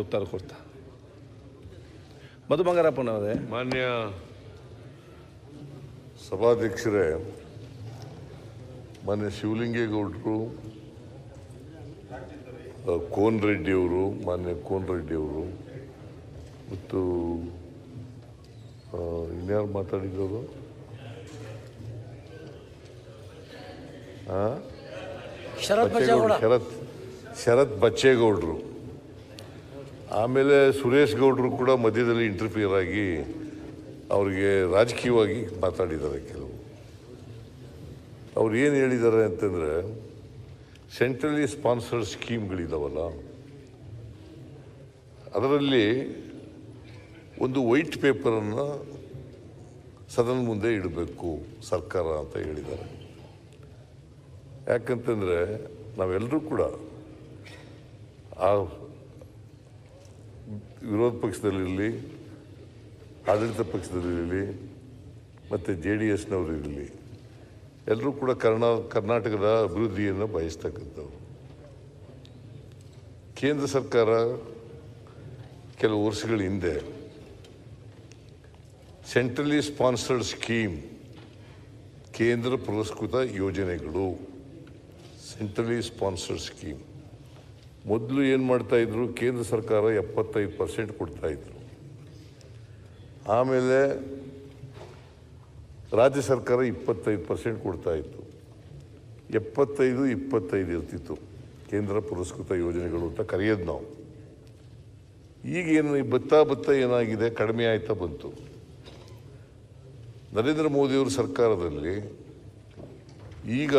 ಉತ್ತರ ಕೊಡ್ತಾ ಮಧು ಬಂಗಾರಪ್ಪನವರೇ. ಮಾನ್ಯ ಸಭಾಧ್ಯಕ್ಷರೇ, ಮಾನ್ಯ ಶಿವಲಿಂಗೇಗೌಡರು, ಕೋನ್ ರೆಡ್ಡಿಯವರು, ಮಾನ್ಯ ಕೋನ್ ರೆಡ್ಡಿಯವರು ಮತ್ತು ಇನ್ಯಾರು ಮಾತಾಡಿದವರು, ಶರತ್ ಬಚ್ಚೇಗೌಡರು, ಆಮೇಲೆ ಸುರೇಶ್ ಗೌಡರು ಕೂಡ ಮಧ್ಯದಲ್ಲಿ ಇಂಟರ್ಫಿಯರ್ ಆಗಿ ಅವರಿಗೆ ರಾಜಕೀಯವಾಗಿ ಮಾತಾಡಿದ್ದಾರೆ. ಕೆಲವು ಅವ್ರು ಏನು ಹೇಳಿದ್ದಾರೆ ಅಂತಂದರೆ, ಸೆಂಟ್ರಲಿ ಸ್ಪಾನ್ಸರ್ಡ್ ಸ್ಕೀಮ್ಗಳಿದ್ದಾವಲ್ಲ, ಅದರಲ್ಲಿ ಒಂದು ವೈಟ್ ಪೇಪರನ್ನು ಸದನ ಮುಂದೆ ಇಡಬೇಕು ಸರ್ಕಾರ ಅಂತ ಹೇಳಿದ್ದಾರೆ. ಯಾಕಂತಂದರೆ ನಾವೆಲ್ಲರೂ ಕೂಡ ಆ ವಿರೋಧ ಪಕ್ಷದಲ್ಲಿರಲಿ, ಆಡಳಿತ ಪಕ್ಷದಲ್ಲಿರಲಿ, ಮತ್ತು JDSನವರು ಇರಲಿ, ಎಲ್ಲರೂ ಕೂಡ ಕರ್ನಾಟಕದ ಅಭಿವೃದ್ಧಿಯನ್ನು ಬಯಸ್ತಕ್ಕಂಥವ್ರು. ಕೇಂದ್ರ ಸರ್ಕಾರ ಕೆಲವು ವರ್ಷಗಳ ಹಿಂದೆ ಸೆಂಟ್ರಲಿ ಸ್ಪಾನ್ಸರ್ಡ್ ಸ್ಕೀಮ್, ಕೇಂದ್ರ ಪುರಸ್ಕೃತ ಯೋಜನೆಗಳು, ಸೆಂಟ್ರಲಿ ಸ್ಪಾನ್ಸರ್ಡ್ ಸ್ಕೀಮ್ ಮೊದಲು ಏನು ಮಾಡ್ತಾಯಿದ್ರು, ಕೇಂದ್ರ ಸರ್ಕಾರ 75% ಕೊಡ್ತಾಯಿದ್ರು. ಆಮೇಲೆ ರಾಜ್ಯ ಸರ್ಕಾರ 25% ಕೊಡ್ತಾಯಿತ್ತು. 75-25 ಇರ್ತಿತ್ತು ಕೇಂದ್ರ ಪುರಸ್ಕೃತ ಯೋಜನೆಗಳು ಅಂತ ಕರೆಯೋದು ನಾವು. ಈಗೇನು ಬತ್ತಾ ಏನಾಗಿದೆ, ಕಡಿಮೆ ಆಯ್ತಾ ಬಂತು. ನರೇಂದ್ರ ಮೋದಿಯವ್ರ ಸರ್ಕಾರದಲ್ಲಿ ಈಗ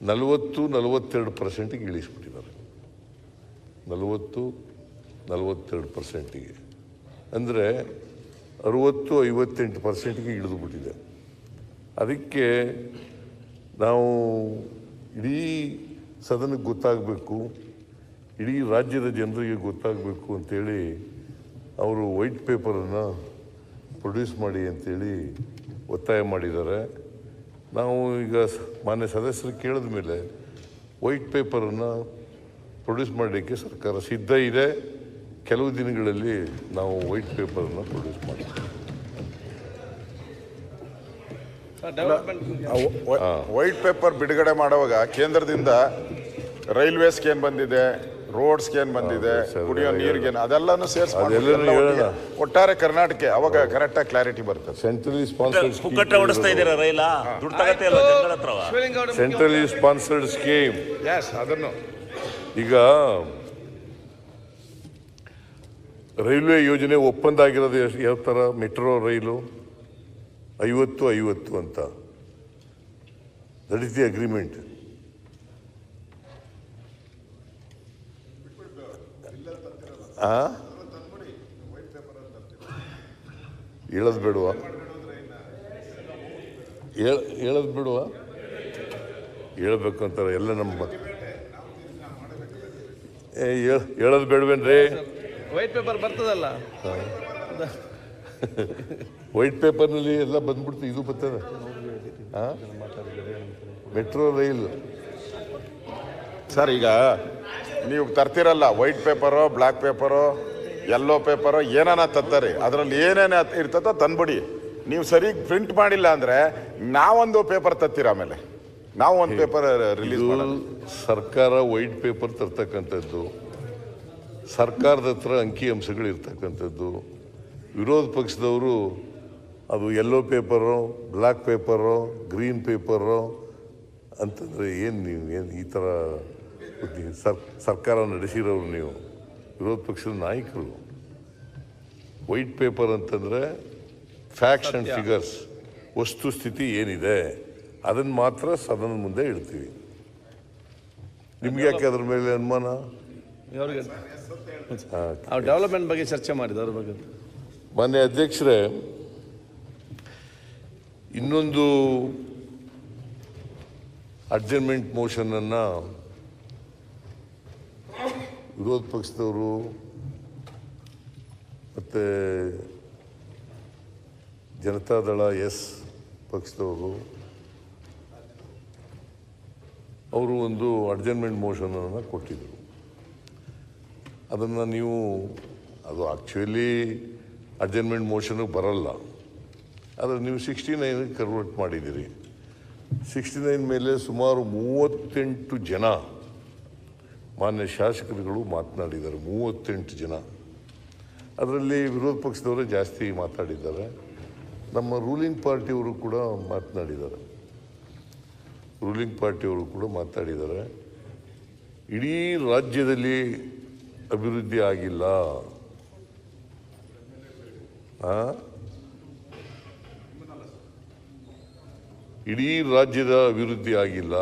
40-42%ಗೆ ಇಳಿಸ್ಬಿಟ್ಟಿದ್ದಾರೆ. 40-42%ಗೆ ಅಂದರೆ 60-58%ಗೆ ಇಳಿದುಬಿಟ್ಟಿದೆ. ಅದಕ್ಕೆ ನಾವು ಇಡೀ ಸದನಕ್ಕೆ ಗೊತ್ತಾಗಬೇಕು, ಇಡೀ ರಾಜ್ಯದ ಜನರಿಗೆ ಗೊತ್ತಾಗಬೇಕು ಅಂಥೇಳಿ ಅವರು ವೈಟ್ ಪೇಪರನ್ನು ಪ್ರೊಡ್ಯೂಸ್ ಮಾಡಿ ಅಂಥೇಳಿ ಒತ್ತಾಯ ಮಾಡಿದ್ದಾರೆ. ನಾವು ಈಗ ಮಾನ್ಯ ಸದಸ್ಯರು ಕೇಳಿದ ಮೇಲೆ ವೈಟ್ ಪೇಪರನ್ನು ಪ್ರೊಡ್ಯೂಸ್ ಮಾಡಲಿಕ್ಕೆ ಸರ್ಕಾರ ಸಿದ್ಧ ಇದೆ. ಕೆಲವು ದಿನಗಳಲ್ಲಿ ನಾವು ವೈಟ್ ಪೇಪರನ್ನು ಪ್ರೊಡ್ಯೂಸ್ ಮಾಡ್ತೀವಿ. ವೈಟ್ ಪೇಪರ್ ಬಿಡುಗಡೆ ಮಾಡುವಾಗ ಕೇಂದ್ರದಿಂದ ರೈಲ್ವೇಸ್ಗೆ ಏನು ಬಂದಿದೆ, ರೋಡ್ಸ್ಗೆ ಏನು ಬಂದಿದೆ, ಕುಡಿಯೋ ನೀರಿಗೆ ಅದೆಲ್ಲಾನು ಸೇರಿಸಿ ಒಟ್ಟಾರೆ ಕರ್ನಾಟಕ ಅವಾಗ ಕರೆಕ್ಟಾಗಿ ಕ್ಲಾರಿಟಿ ಬರ್ತದೆ. Centrally sponsored centrally sponsored scheme ಅದನ್ನು ಈಗ ರೈಲ್ವೆ ಯೋಜನೆ ಒಪ್ಪಂದ ಆಗಿರೋದು ಯಾವ ಥರ, ಮೆಟ್ರೋ ರೈಲು 50-50 ಅಂತ, ದಟ್ ಇಸ್ ದಿ ಅಗ್ರಿಮೆಂಟ್. ಹೇಳೋದು ಬೇಡವಾ, ಹೇಳೋದು ಬೇಡವಾ, ಹೇಳ್ಬೇಕು ಅಂತಾರೆ ಎಲ್ಲ ನಮ್ಮ ಹೇಳೋದು ಬೇಡವೇನ್ರಿ. ವೈಟ್ ಪೇಪರ್ ಬರ್ತದಲ್ಲ, ವೈಟ್ ಪೇಪರ್ನಲ್ಲಿ ಎಲ್ಲ ಬಂದ್ಬಿಡ್ತು. ಇದು ಬರ್ತದೆ ಮೆಟ್ರೋ ರೈಲ್. ಸರ್, ಈಗ ನೀವು ತರ್ತಿರಲ್ಲ white paper, black paper, yellow paper, ಏನಾನ ತರ್ತಾರೆ, ಅದರಲ್ಲಿ ಏನೇನು ಇರ್ತದೋ ತಂದ್ಬಿಡಿ. ನೀವು ಸರಿ ಪ್ರಿಂಟ್ ಮಾಡಿಲ್ಲ ಅಂದರೆ ನಾವೊಂದು ಪೇಪರ್ ತರ್ತೀರ, ಆಮೇಲೆ ನಾವು ಒಂದು ಪೇಪರ್ ರಿಲೀಸ್ ಮಾಡೋದು. ಸರ್ಕಾರ ವೈಟ್ ಪೇಪರ್ ತರ್ತಕ್ಕಂಥದ್ದು, ಸರ್ಕಾರದ ಹತ್ರ ಅಂಕಿ ಅಂಶಗಳು ಇರ್ತಕ್ಕಂಥದ್ದು. ವಿರೋಧ ಪಕ್ಷದವರು ಅದು yellow paper, black paper, green paper ಅಂತಂದರೆ ಏನು ಈ ಥರ ಸರ್ಕಾರ ನಡೆಸಿರೋರು ನೀವು, ವಿರೋಧ ಪಕ್ಷದ ನಾಯಕರು. ವೈಟ್ ಪೇಪರ್ ಅಂತಂದರೆ ಫ್ಯಾಕ್ಟ್ಸ್ ಆ್ಯಂಡ್ ಫಿಗರ್ಸ್, ವಸ್ತುಸ್ಥಿತಿ ಏನಿದೆ ಅದನ್ನು ಮಾತ್ರ ಸದನದ ಮುಂದೆ ಇಡ್ತೀವಿ. ನಿಮ್ಗೆ ಯಾಕೆ ಅದ್ರ ಮೇಲೆ ಅನುಮಾನ? ಡೆವಲಪ್ಮೆಂಟ್ ಬಗ್ಗೆ ಚರ್ಚೆ ಮಾಡಿದ್ದು ಅದ್ರ ಬಗ್ಗೆ. ಮಾನ್ಯ ಅಧ್ಯಕ್ಷರೇ, ಇನ್ನೊಂದು ಅಡ್ಜರ್ಮೆಂಟ್ ಮೋಷನನ್ನು ವಿರೋಧ ಪಕ್ಷದವರು ಮತ್ತು ಜನತಾದಳ ಪಕ್ಷದವರು ಅವರು ಒಂದು ಅಡ್ಜರ್ಮೆಂಟ್ ಮೋಷನನ್ನು ಕೊಟ್ಟಿದ್ದರು. ಅದನ್ನು ನೀವು ಅದು ಆ್ಯಕ್ಚುಲಿ ಅಡ್ಜರ್ನ್ಮೆಂಟ್ ಮೋಷನ್ಗೆ ಬರಲ್ಲ, ಆದರೆ ನೀವು 69 ಕನ್ವರ್ಟ್ ಮಾಡಿದ್ದೀರಿ. 69 ಮೇಲೆ ಸುಮಾರು 38 ಜನ ಮಾನ್ಯ ಶಾಸಕರುಗಳು ಮಾತನಾಡಿದ್ದಾರೆ. 38 ಜನ. ಅದರಲ್ಲಿ ವಿರೋಧ ಪಕ್ಷದವರೇ ಜಾಸ್ತಿ ಮಾತಾಡಿದ್ದಾರೆ. ನಮ್ಮ ರೂಲಿಂಗ್ ಪಾರ್ಟಿಯವರು ಕೂಡ ಮಾತಾಡಿದ್ದಾರೆ. ಇಡೀ ರಾಜ್ಯದಲ್ಲಿ ಅಭಿವೃದ್ಧಿ ಆಗಿಲ್ಲ. ಇಡೀ ರಾಜ್ಯದ ಅಭಿವೃದ್ಧಿ ಆಗಿಲ್ಲ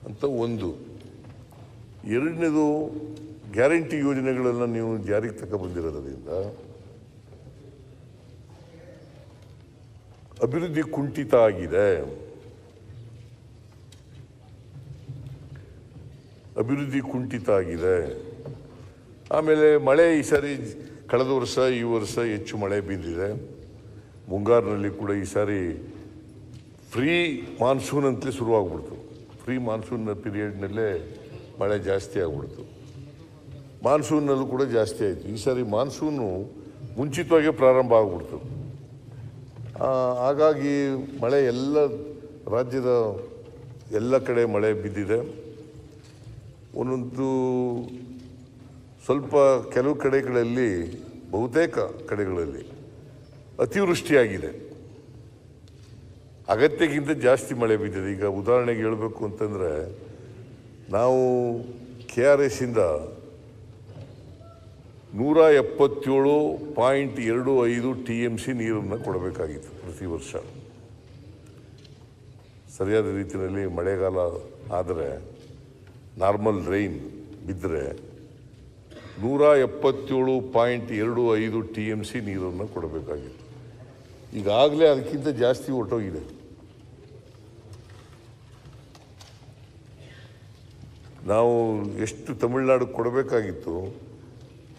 ಅಂತ ಒಂದು. ಎರಡನೇದು, ಗ್ಯಾರಂಟಿ ಯೋಜನೆಗಳನ್ನು ನೀವು ಜಾರಿಗೆ ತಗೊಬಂದಿರೋದ್ರಿಂದ ಅಭಿವೃದ್ಧಿ ಕುಂಠಿತ ಆಗಿದೆ. ಆಮೇಲೆ ಮಳೆ ಈ ಸಾರಿ ಕಳೆದ ವರ್ಷ ಈ ವರ್ಷ ಹೆಚ್ಚು ಮಳೆ ಬಿದ್ದಿದೆ. ಮುಂಗಾರಿನಲ್ಲಿ ಕೂಡ ಈ ಸಾರಿ ಫ್ರೀ ಮಾನ್ಸೂನ್ ಅಂತಲೇ ಶುರುವಾಗ್ಬಿಡ್ತು. ಫ್ರೀ ಮಾನ್ಸೂನ್ ಪೀರಿಯಡ್ನಲ್ಲೇ ಮಳೆ ಜಾಸ್ತಿ ಆಗ್ಬಿಡ್ತು. ಮಾನ್ಸೂನ್ನಲ್ಲೂ ಕೂಡ ಜಾಸ್ತಿ ಆಯಿತು. ಈ ಸಾರಿ ಮಾನ್ಸೂನು ಮುಂಚಿತವಾಗಿ ಪ್ರಾರಂಭ ಆಗ್ಬಿಡ್ತು. ಹಾಗಾಗಿ ಮಳೆ ರಾಜ್ಯದ ಎಲ್ಲ ಕಡೆ ಮಳೆ ಬಿದ್ದಿದೆ. ಒಂದೊಂದು ಸ್ವಲ್ಪ ಕೆಲವು ಕಡೆಗಳಲ್ಲಿ, ಬಹುತೇಕ ಕಡೆಗಳಲ್ಲಿ ಅತಿವೃಷ್ಟಿಯಾಗಿದೆ. ಅಗತ್ಯಕ್ಕಿಂತ ಜಾಸ್ತಿ ಮಳೆ ಬಿದ್ದಿದೆ. ಈಗ ಉದಾಹರಣೆಗೆ ಹೇಳಬೇಕು ಅಂತಂದರೆ, ನಾವು KRSಯಿಂದ 177.25 TMC ನೀರನ್ನು ಕೊಡಬೇಕಾಗಿತ್ತು ಪ್ರತಿ ವರ್ಷ. ಸರಿಯಾದ ರೀತಿಯಲ್ಲಿ ಮಳೆಗಾಲ ಆದರೆ, ನಾರ್ಮಲ್ ರೈನ್ ಬಿದ್ದರೆ 177.25 TMC ನೀರನ್ನು ಕೊಡಬೇಕಾಗಿತ್ತು. ಈಗಾಗಲೇ ಅದಕ್ಕಿಂತ ಜಾಸ್ತಿ ಹೊರಟೋಗಿದೆ. ನಾವು ಎಷ್ಟು ತಮಿಳುನಾಡು ಕೊಡಬೇಕಾಗಿತ್ತು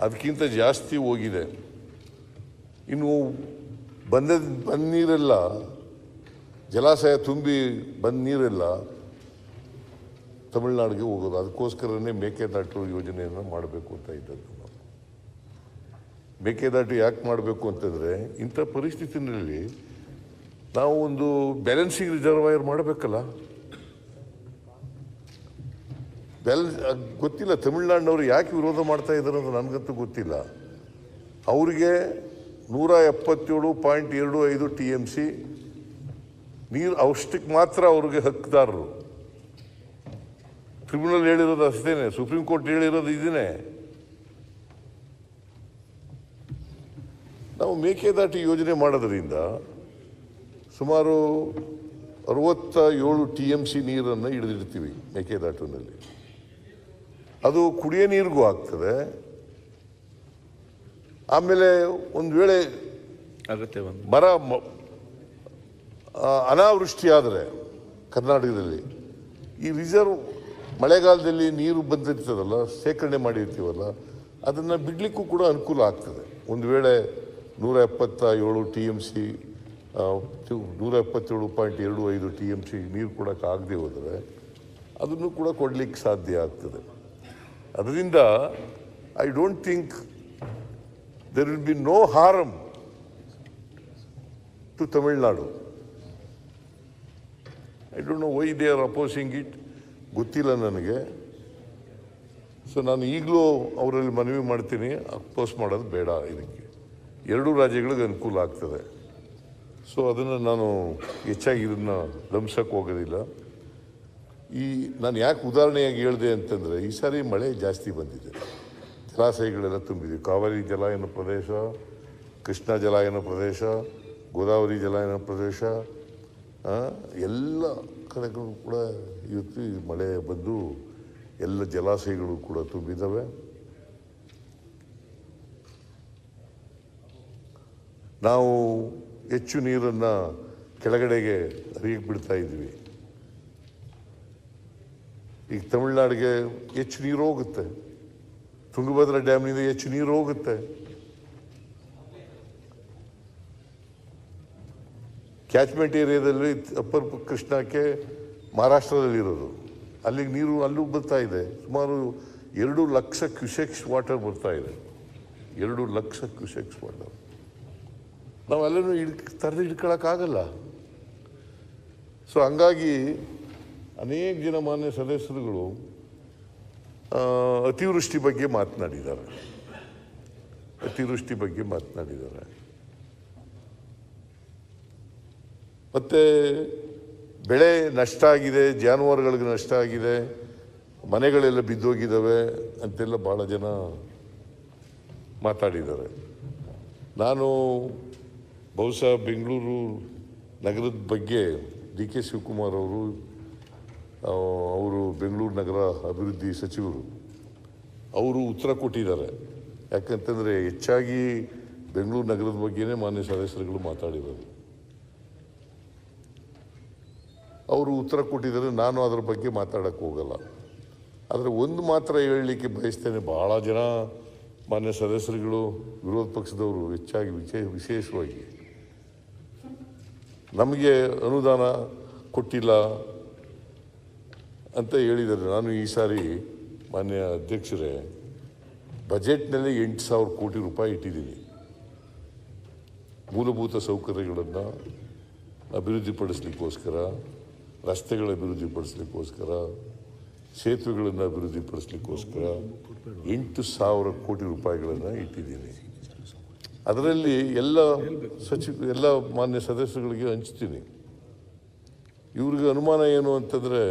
ಅದಕ್ಕಿಂತ ಜಾಸ್ತಿ ಹೋಗಿದೆ. ಇನ್ನು ಬಂದ ನೀರೆಲ್ಲ, ಜಲಾಶಯ ತುಂಬಿ ಬಂದ ನೀರೆಲ್ಲ ತಮಿಳುನಾಡಿಗೆ ಹೋಗೋದು. ಅದಕ್ಕೋಸ್ಕರನೇ ಮೇಕೆದಾಟು ಯೋಜನೆಯನ್ನು ಮಾಡಬೇಕು ಅಂತ ಇದ್ದದ್ದು. ನಾವು ಮೇಕೆದಾಟು ಯಾಕೆ ಮಾಡಬೇಕು ಅಂತಂದರೆ, ಇಂಥ ಪರಿಸ್ಥಿತಿನಲ್ಲಿ ನಾವು ಒಂದು ಬ್ಯಾಲೆನ್ಸಿಂಗ್ ರಿಸರ್ವಾಯರ್ ಮಾಡಬೇಕಲ್ಲ. ಗೊತ್ತಿಲ್ಲ ತಮಿಳುನಾಡಿನವರು ಯಾಕೆ ವಿರೋಧ ಮಾಡ್ತಾ ಇದ್ದಾರೆ ಅಂತ ನನಗಂತೂ ಗೊತ್ತಿಲ್ಲ. ಅವರಿಗೆ 177.25 TMC ನೀರು ಅಷ್ಟಕ್ಕೆ ಮಾತ್ರ ಅವ್ರಿಗೆ ಹಕ್ಕುದಾರರು. ಟ್ರಿಬ್ಯುನಲ್ ಹೇಳಿರೋದು ಅಷ್ಟೇನೆ, ಸುಪ್ರೀಂ ಕೋರ್ಟ್ ಹೇಳಿರೋದು ಇದನ್ನೇ. ನಾವು ಮೇಕೆದಾಟು ಯೋಜನೆ ಮಾಡೋದ್ರಿಂದ ಸುಮಾರು 67 TMC ನೀರನ್ನು ಹಿಡಿದಿಡ್ತೀವಿ ಮೇಕೆದಾಟುನಲ್ಲಿ. ಅದು ಕುಡಿಯೋ ನೀರಿಗೂ ಆಗ್ತದೆ. ಆಮೇಲೆ ಒಂದು ವೇಳೆ ಮರ ಅನಾವೃಷ್ಟಿ ಆದರೆ ಕರ್ನಾಟಕದಲ್ಲಿ ಈ ರಿಸರ್ವ್ ಮಳೆಗಾಲದಲ್ಲಿ ನೀರು ಬಂದಿರ್ತದಲ್ಲ, ಶೇಖರಣೆ ಮಾಡಿರ್ತೀವಲ್ಲ, ಅದನ್ನು ಬಿಡಲಿಕ್ಕೂ ಕೂಡ ಅನುಕೂಲ ಆಗ್ತದೆ. ಒಂದು ವೇಳೆ 177 TMC 177.25 TMC ನೀರು ಕೊಡೋಕೆ ಆಗದೆ ಹೋದರೆ ಅದನ್ನು ಕೂಡ ಕೊಡಲಿಕ್ಕೆ ಸಾಧ್ಯ ಆಗ್ತದೆ. ಅದರಿಂದ I don't think there will be no harm to Tamil Nadu. I don't know why they are opposing it. ಗೊತ್ತಿಲ್ಲ ನನಗೆ. ಸೊ ನಾನು ಈಗಲೂ ಅವರಲ್ಲಿ ಮನವಿ ಮಾಡ್ತೀನಿ, ಅಪೋಸ್ ಮಾಡೋದು ಬೇಡ. ಇದಕ್ಕೆ ಎರಡೂ ರಾಜ್ಯಗಳಿಗೆ ಅನುಕೂಲ ಆಗ್ತದೆ. ಸೊ ಅದನ್ನು ನಾನು ಹೆಚ್ಚಾಗಿ ಇದನ್ನು ಲಂಸಕ್ಕೆ ಹೋಗೋದಿಲ್ಲ. ನಾನು ಯಾಕೆ ಉದಾಹರಣೆಯಾಗಿ ಹೇಳಿದೆ ಅಂತಂದರೆ, ಈ ಸಾರಿ ಮಳೆ ಜಾಸ್ತಿ ಬಂದಿದೆ, ಜಲಾಶಯಗಳೆಲ್ಲ ತುಂಬಿದೆ. ಕಾವೇರಿ ಜಲಾಯನ ಪ್ರದೇಶ, ಕೃಷ್ಣ ಜಲಾಯನ ಪ್ರದೇಶ, ಗೋದಾವರಿ ಜಲಾಯನ ಪ್ರದೇಶ, ಎಲ್ಲ ಕಡೆಗಳು ಕೂಡ ಇವತ್ತು ಮಳೆ ಬಂದು ಎಲ್ಲ ಜಲಾಶಯಗಳು ಕೂಡ ತುಂಬಿದ್ದಾವೆ. ನಾವು ಹೆಚ್ಚು ನೀರನ್ನು ಕೆಳಗಡೆಗೆ ಹರಿಯಕ್ಕೆ ಬಿಡ್ತಾ ಇದ್ವಿ. ಈಗ ತಮಿಳುನಾಡಿಗೆ ಹೆಚ್ಚು ನೀರು ಹೋಗುತ್ತೆ, ತುಂಗಭದ್ರಾ ಡ್ಯಾಮ್ನಿಂದ ಹೆಚ್ಚು ನೀರು ಹೋಗುತ್ತೆ. ಕ್ಯಾಚ್ಮೆಂಟ್ ಏರಿಯಾದಲ್ಲಿ ಅಪ್ಪರ್ ಕೃಷ್ಣಕ್ಕೆ ಮಹಾರಾಷ್ಟ್ರದಲ್ಲಿರೋದು, ಅಲ್ಲಿಗೆ ನೀರು ಅಲ್ಲೂ ಬರ್ತಾ ಇದೆ. ಸುಮಾರು 2 ಲಕ್ಷ ಕ್ಯೂಸೆಕ್ಸ್ ವಾಟರ್ ಬರ್ತಾ ಇದೆ. 2 ಲಕ್ಷ ಕ್ಯೂಸೆಕ್ಸ್ ವಾಟರ್ ನಾವೆಲ್ಲನೂ ತರದು ಹಿಡ್ಕೊಳಕ್ಕಾಗಲ್ಲ. ಸೊ ಹಂಗಾಗಿ ಅನೇಕ ಜನ ಮಾನ್ಯ ಸದಸ್ಯರುಗಳು ಅತಿವೃಷ್ಟಿ ಬಗ್ಗೆ ಮಾತನಾಡಿದ್ದಾರೆ. ಮತ್ತು ಬೆಳೆ ನಷ್ಟ ಆಗಿದೆ, ಜಾನುವಾರುಗಳಿಗೆ ನಷ್ಟ ಆಗಿದೆ, ಮನೆಗಳೆಲ್ಲ ಬಿದ್ದೋಗಿದ್ದಾವೆ ಅಂತೆಲ್ಲ ಭಾಳ ಜನ ಮಾತಾಡಿದ್ದಾರೆ. ನಾನು ಬಹುಶಃ ಬೆಂಗಳೂರು ನಗರದ ಬಗ್ಗೆ DK ಶಿವಕುಮಾರ್ ಅವರು ಬೆಂಗಳೂರು ನಗರ ಅಭಿವೃದ್ಧಿ ಸಚಿವರು ಅವರು ಉತ್ತರ ಕೊಟ್ಟಿದ್ದಾರೆ. ಯಾಕಂತಂದರೆ ಹೆಚ್ಚಾಗಿ ಬೆಂಗಳೂರು ನಗರದ ಬಗ್ಗೆನೇ ಮಾನ್ಯ ಸದಸ್ಯರುಗಳು ಮಾತಾಡಿರೋದು. ಅವರು ಉತ್ತರ ಕೊಟ್ಟಿದ್ದಾರೆ, ನಾನು ಅದರ ಬಗ್ಗೆ ಮಾತಾಡೋಕ್ಕೆ ಹೋಗಲ್ಲ. ಆದರೆ ಒಂದು ಮಾತ್ರ ಹೇಳಲಿಕ್ಕೆ ಬಯಸ್ತೇನೆ, ಭಾಳ ಜನ ಮಾನ್ಯ ಸದಸ್ಯರುಗಳು ವಿರೋಧ ಪಕ್ಷದವರು ಹೆಚ್ಚಾಗಿ ವಿಶೇಷವಾಗಿ ನಮಗೆ ಅನುದಾನ ಕೊಟ್ಟಿಲ್ಲ ಅಂತ ಹೇಳಿದ್ದಾರೆ. ನಾನು ಈ ಸಾರಿ ಮಾನ್ಯ ಅಧ್ಯಕ್ಷರೇ ಬಜೆಟ್ನಲ್ಲಿ 8,000 ಕೋಟಿ ರೂಪಾಯಿ ಇಟ್ಟಿದ್ದೀನಿ. ಮೂಲಭೂತ ಸೌಕರ್ಯಗಳನ್ನು ಅಭಿವೃದ್ಧಿಪಡಿಸಲಿಕ್ಕೋಸ್ಕರ, ರಸ್ತೆಗಳ ಅಭಿವೃದ್ಧಿಪಡಿಸಲಿಕ್ಕೋಸ್ಕರ, ಸೇತುವೆಗಳನ್ನು ಅಭಿವೃದ್ಧಿಪಡಿಸಲಿಕ್ಕೋಸ್ಕರ 8,000 ಕೋಟಿ ರೂಪಾಯಿಗಳನ್ನು ಇಟ್ಟಿದ್ದೀನಿ. ಅದರಲ್ಲಿ ಎಲ್ಲ ಮಾನ್ಯ ಸದಸ್ಯರುಗಳಿಗೆ ಹಂಚ್ತೀನಿ. ಇವ್ರಿಗೆ ಅನುಮಾನ ಏನು ಅಂತಂದರೆ,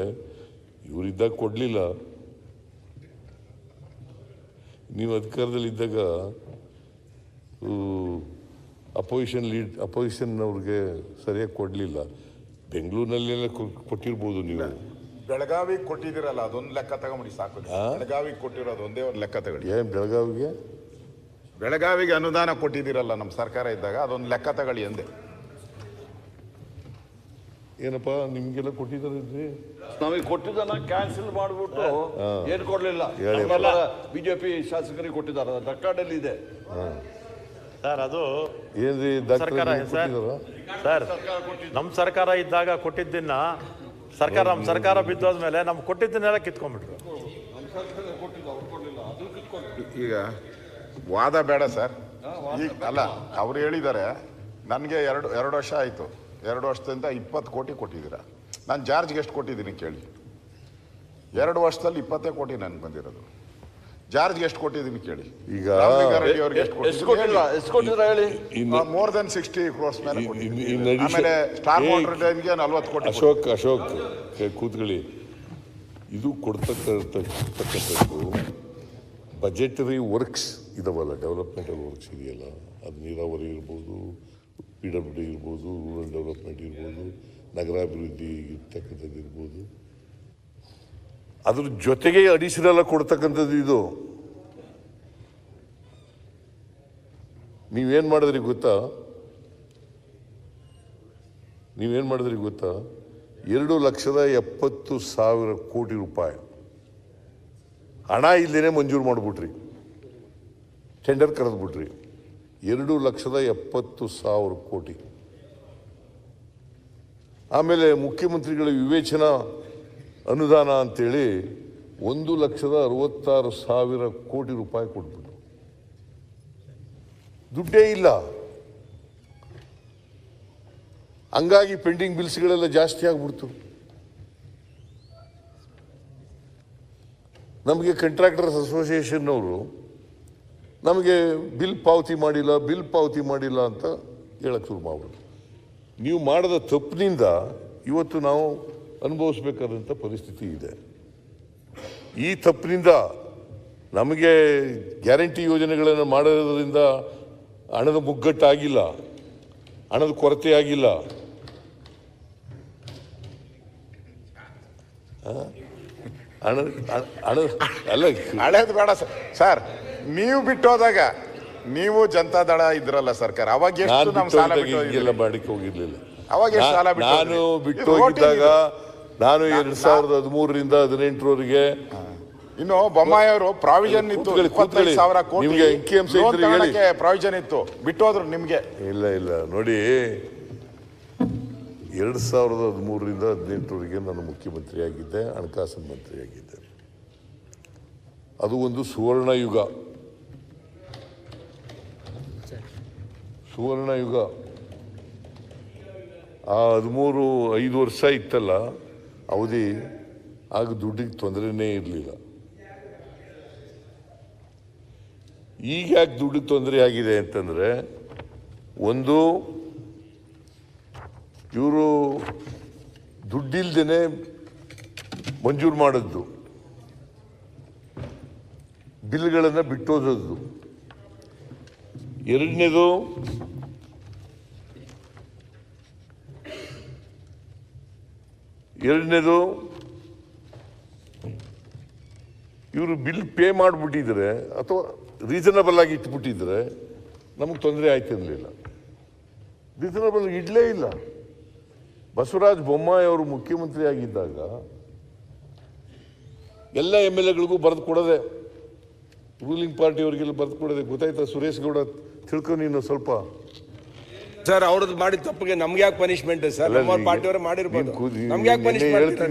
ಇವರಿದ್ದಾಗ ಕೊಡಲಿಲ್ಲ, ನೀವು ಅಧಿಕಾರದಲ್ಲಿದ್ದಾಗ ಅಪೋಸಿಷನ್ನವ್ರಿಗೆ ಸರಿಯಾಗಿ ಕೊಡಲಿಲ್ಲ. ಬೆಂಗಳೂರಿನಲ್ಲೆಲ್ಲ ಕೊಟ್ಟಿರ್ಬೋದು. ನೀವು ಬೆಳಗಾವಿಗೆ ಕೊಟ್ಟಿದ್ದೀರಲ್ಲ, ಅದೊಂದು ಲೆಕ್ಕ ತಗೊಂಬಿಡಿ ಸಾಕು. ಬೆಳಗಾವಿಗೆ ಕೊಟ್ಟಿರೋದು ಒಂದೇ ಒಂದು ಲೆಕ್ಕ ತಗೊಳ್ಳಿ. ಏನು ಬೆಳಗಾವಿಗೆ ಅನುದಾನ ಕೊಟ್ಟಿದ್ದೀರಲ್ಲ ನಮ್ಮ ಸರ್ಕಾರ ಇದ್ದಾಗ, ಅದೊಂದು ಲೆಕ್ಕ ತಗೊಳ್ಳಿ ಅಂದೆ. ಏನಪ್ಪ ನಿಮ್ಗೆಲ್ಲ ಕೊಟ್ಟಿದ್ದಾರೆ? ನಮಗೆ ಕೊಟ್ಟಿದ್ದನ್ನ ಕ್ಯಾನ್ಸಲ್ ಮಾಡಿಬಿಟ್ಟು ಏನು ಕೊಡಲಿಲ್ಲ. ಬಿಜೆಪಿ ಶಾಸಕರಿಗೆ ಕೊಟ್ಟಿದ್ದಾರೆ, ರೆಕಾರ್ಡಲ್ಲಿ ಇದೆ ಸರ್. ಅದು ಏನ್ರಿ ಸರ್ಕಾರ ಸರ್, ನಮ್ಮ ಸರ್ಕಾರ ಇದ್ದಾಗ ಕೊಟ್ಟಿದ್ದನ್ನ ನಮ್ಮ ಸರ್ಕಾರ ಬಿದ್ದೋದ್ಮೇಲೆ ನಮ್ಗೆ ಕೊಟ್ಟಿದ್ದನ್ನೆಲ್ಲ ಕಿತ್ಕೊಂಡ್ಬಿಟ್ರು. ಈಗ ವಾದ ಬೇಡ ಸರ್. ಈಗ ಅಲ್ಲ, ಅವ್ರು ಹೇಳಿದ್ದಾರೆ ನನಗೆ ಎರಡು ವರ್ಷ ಆಯಿತು, 2 ವರ್ಷದಿಂದ 20 ಕೋಟಿ ಕೊಟ್ಟಿದ್ದೀರಾ. ನಾನು ಜಾರ್ಜ್ಗೆ ಎಷ್ಟು ಕೊಟ್ಟಿದ್ದೀನಿ ಕೇಳಿ. 2 ವರ್ಷದಲ್ಲಿ 20 ಕೋಟಿ ನನಗೆ ಬಂದಿರೋದು. ಜಾರ್ಜ್ಗೆ ಎಷ್ಟು ಕೊಟ್ಟಿದ್ದೀನಿ ಕೇಳಿ. ಈಗ ರೆಡ್ಡಿ ಅವ್ರಿಗೆ ಎಷ್ಟು ಕೊಟ್ಟಿದ್ದೀರಾ ಹೇಳಿ. ಮೋರ್ ದೆನ್ 60 crores ಮೇಲೆ ಕೊಟ್ಟಿದ್ದೀನಿ. ಆಮೇಲೆ ಸ್ಟಾರ್ ವಾಟರ್ ಡ್ಯಾಮ್ಗೆ 40 ಕೋಟಿ. ಅಶೋಕ್ ಕೂತ್ಕೊಳ್ಳಿ. ಇದು ಕೊಡ್ತಕ್ಕಂಥದ್ದು ಬಜೆಟರಿ ವರ್ಕ್ಸ್ ಇದಾವಲ್ಲ, ಡೆವಲಪ್ಮೆಂಟಲ್ ವರ್ಕ್ಸ್ ಇದೆಯಲ್ಲ, ಅದು ನೀರಾವರಿ ಇರ್ಬೋದು, PWD ಇರ್ಬೋದು, ರೂರಲ್ ಡೆವಲಪ್ಮೆಂಟ್ ಇರ್ಬೋದು, ನಗರಾಭಿವೃದ್ಧಿ ಇರ್ತಕ್ಕಂಥದ್ದು ಇರ್ಬೋದು, ಅದ್ರ ಜೊತೆಗೆ ಅಡಿಷನಲ್ ಕೊಡ್ತಕ್ಕಂಥದ್ದು ಇದು. ನೀವೇನು ಮಾಡಿದ್ರಿ ಗೊತ್ತಾ? 2,70,000 ಕೋಟಿ ರೂಪಾಯಿ ಹಣ ಇಲ್ಲದೇನೆ ಮಂಜೂರು ಮಾಡಿಬಿಟ್ರಿ, ಟೆಂಡರ್ ಕರೆದ್ಬಿಟ್ರಿ. 2,70,000 ಕೋಟಿ. ಆಮೇಲೆ ಮುಖ್ಯಮಂತ್ರಿಗಳ ವಿವೇಚನಾ ಅನುದಾನ ಅಂತೇಳಿ 1,66,000 ಕೋಟಿ ರೂಪಾಯಿ ಕೊಟ್ಬಿಟ್ರು. ದುಡ್ಡೇ ಇಲ್ಲ. ಹಂಗಾಗಿ ಪೆಂಡಿಂಗ್ ಬಿಲ್ಸ್ಗಳೆಲ್ಲ ಜಾಸ್ತಿ ಆಗ್ಬಿಡ್ತು. ನಮಗೆ ಕಾಂಟ್ರಾಕ್ಟರ್ಸ್ ಅಸೋಸಿಯೇಷನ್ ಅವರು ನಮಗೆ ಬಿಲ್ ಪಾವತಿ ಮಾಡಿಲ್ಲ ಅಂತ ಹೇಳಕ್ಕೆ ಶುರು ಮಾಡ್ಬಿಟ್ಟು, ನೀವು ಮಾಡಿದ ತಪ್ಪಿನಿಂದ ಇವತ್ತು ನಾವು ಅನುಭವಿಸ್ಬೇಕಾದಂಥ ಪರಿಸ್ಥಿತಿ ಇದೆ. ಈ ತಪ್ಪಿನಿಂದ ನಮಗೆ ಗ್ಯಾರಂಟಿ ಯೋಜನೆಗಳನ್ನು ಮಾಡೋದ್ರಿಂದ ಹಣದ ಮುಗ್ಗಟ್ಟಾಗಿಲ್ಲ, ಹಣದ ಕೊರತೆ ಆಗಿಲ್ಲ. ಹಳೇದು ಬೇಡ ಸರ್. ನೀವು ಬಿಟ್ಟೋದಾಗ ನೀವು ಜನತಾ ದಳ ಇದ್ರಲ್ಲ ಸರ್ಕಾರ, ಅವಾಗ ಎಷ್ಟು ನಮ್ಮ ಸಾಲ ಮಾಡಕ್ಕೆ ಹೋಗಿರ್ಲಿಲ್ಲ. ಅವಾಗ ಎಷ್ಟು ಸಾಲ ನಾನು ಬಿಟ್ಟು ಹೋಗಿದ್ದಾಗ ನಾನು 2013ರಿಂದ 2018ರವರೆಗೆ ಇನ್ನು ಬೊಮ್ಮಾಯಿ ಅವರು ಪ್ರಾವಿಷನ್ ಇತ್ತು 25,000 ಕೋಟಿ ಪ್ರಾವಿಷನ್ ಇತ್ತು, ಬಿಟ್ಟೋದ್ರು ನಿಮ್ಗೆ. ಇಲ್ಲ ನೋಡಿ, 2013ರಿಂದ 2018ರವರೆಗೆ ನಾನು ಮುಖ್ಯಮಂತ್ರಿಯಾಗಿದ್ದೆ, ಹಣಕಾಸು ಮಂತ್ರಿಯಾಗಿದ್ದೆ. ಅದು ಒಂದು ಸುವರ್ಣ ಯುಗ. ಸುವರ್ಣ ಯುಗ. ಆ 13-5 ವರ್ಷ ಇತ್ತಲ್ಲ ಅವಧಿ, ಆಗ ದುಡ್ಡಿಗೆ ತೊಂದರೆನೇ ಇರಲಿಲ್ಲ. ಈಗ ಯಾಕೆ ದುಡ್ಡಿಗೆ ತೊಂದರೆ ಆಗಿದೆ ಅಂತಂದರೆ, ಒಂದು ಇವರು ದುಡ್ಡಿಲ್ದೇನೆ ಮಂಜೂರು ಮಾಡಿದ್ದು, ಬಿಲ್ಗಳನ್ನು ಬಿಟ್ಟೋದದ್ದು. ಎರಡನೇದು, ಇವರು ಬಿಲ್ ಪೇ ಮಾಡಿಬಿಟ್ಟಿದ್ರೆ ಅಥವಾ ರೀಸನಬಲ್ ಆಗಿ ಇಟ್ಬಿಟ್ಟಿದ್ರೆ ನಮಗೆ ತೊಂದರೆ ಆಯ್ತಿರಲಿಲ್ಲ. ರೀಸನಬಲ್ ಇಡಲೇ ಇಲ್ಲ. ಬಸವರಾಜ ಬೊಮ್ಮಾಯಿ ಅವರು ಮುಖ್ಯಮಂತ್ರಿ ಆಗಿದ್ದಾಗ ಎಲ್ಲ MLAಗಳಿಗೂ ಬರೆದು ಕೊಡೋದೆ, ರೂಲಿಂಗ್ ಪಾರ್ಟಿಯವರಿಗೆಲ್ಲ ಬರೆದು ಕೊಡೋದೆ. ಗೊತ್ತಾಯ್ತಾ ಸುರೇಶ್ ಗೌಡ? ತಿಳ್ಕೊ ನೀನು ಸ್ವಲ್ಪ. ಸರ್ ಅವ್ರದ್ದು ಮಾಡಿದ ತಪ್ಪಿಗೆ ನಮ್ಗೆ ಯಾಕೆ ಪನಿಷ್ಮೆಂಟ್ ಸರ್? ನಮ್ಮ ಪಾರ್ಟಿಯವರು ಮಾಡಿರ್ಬೋದು, ನಮ್ಗೆ ಯಾಕೆ ಪನಿಷ್ಮೆಂಟ್?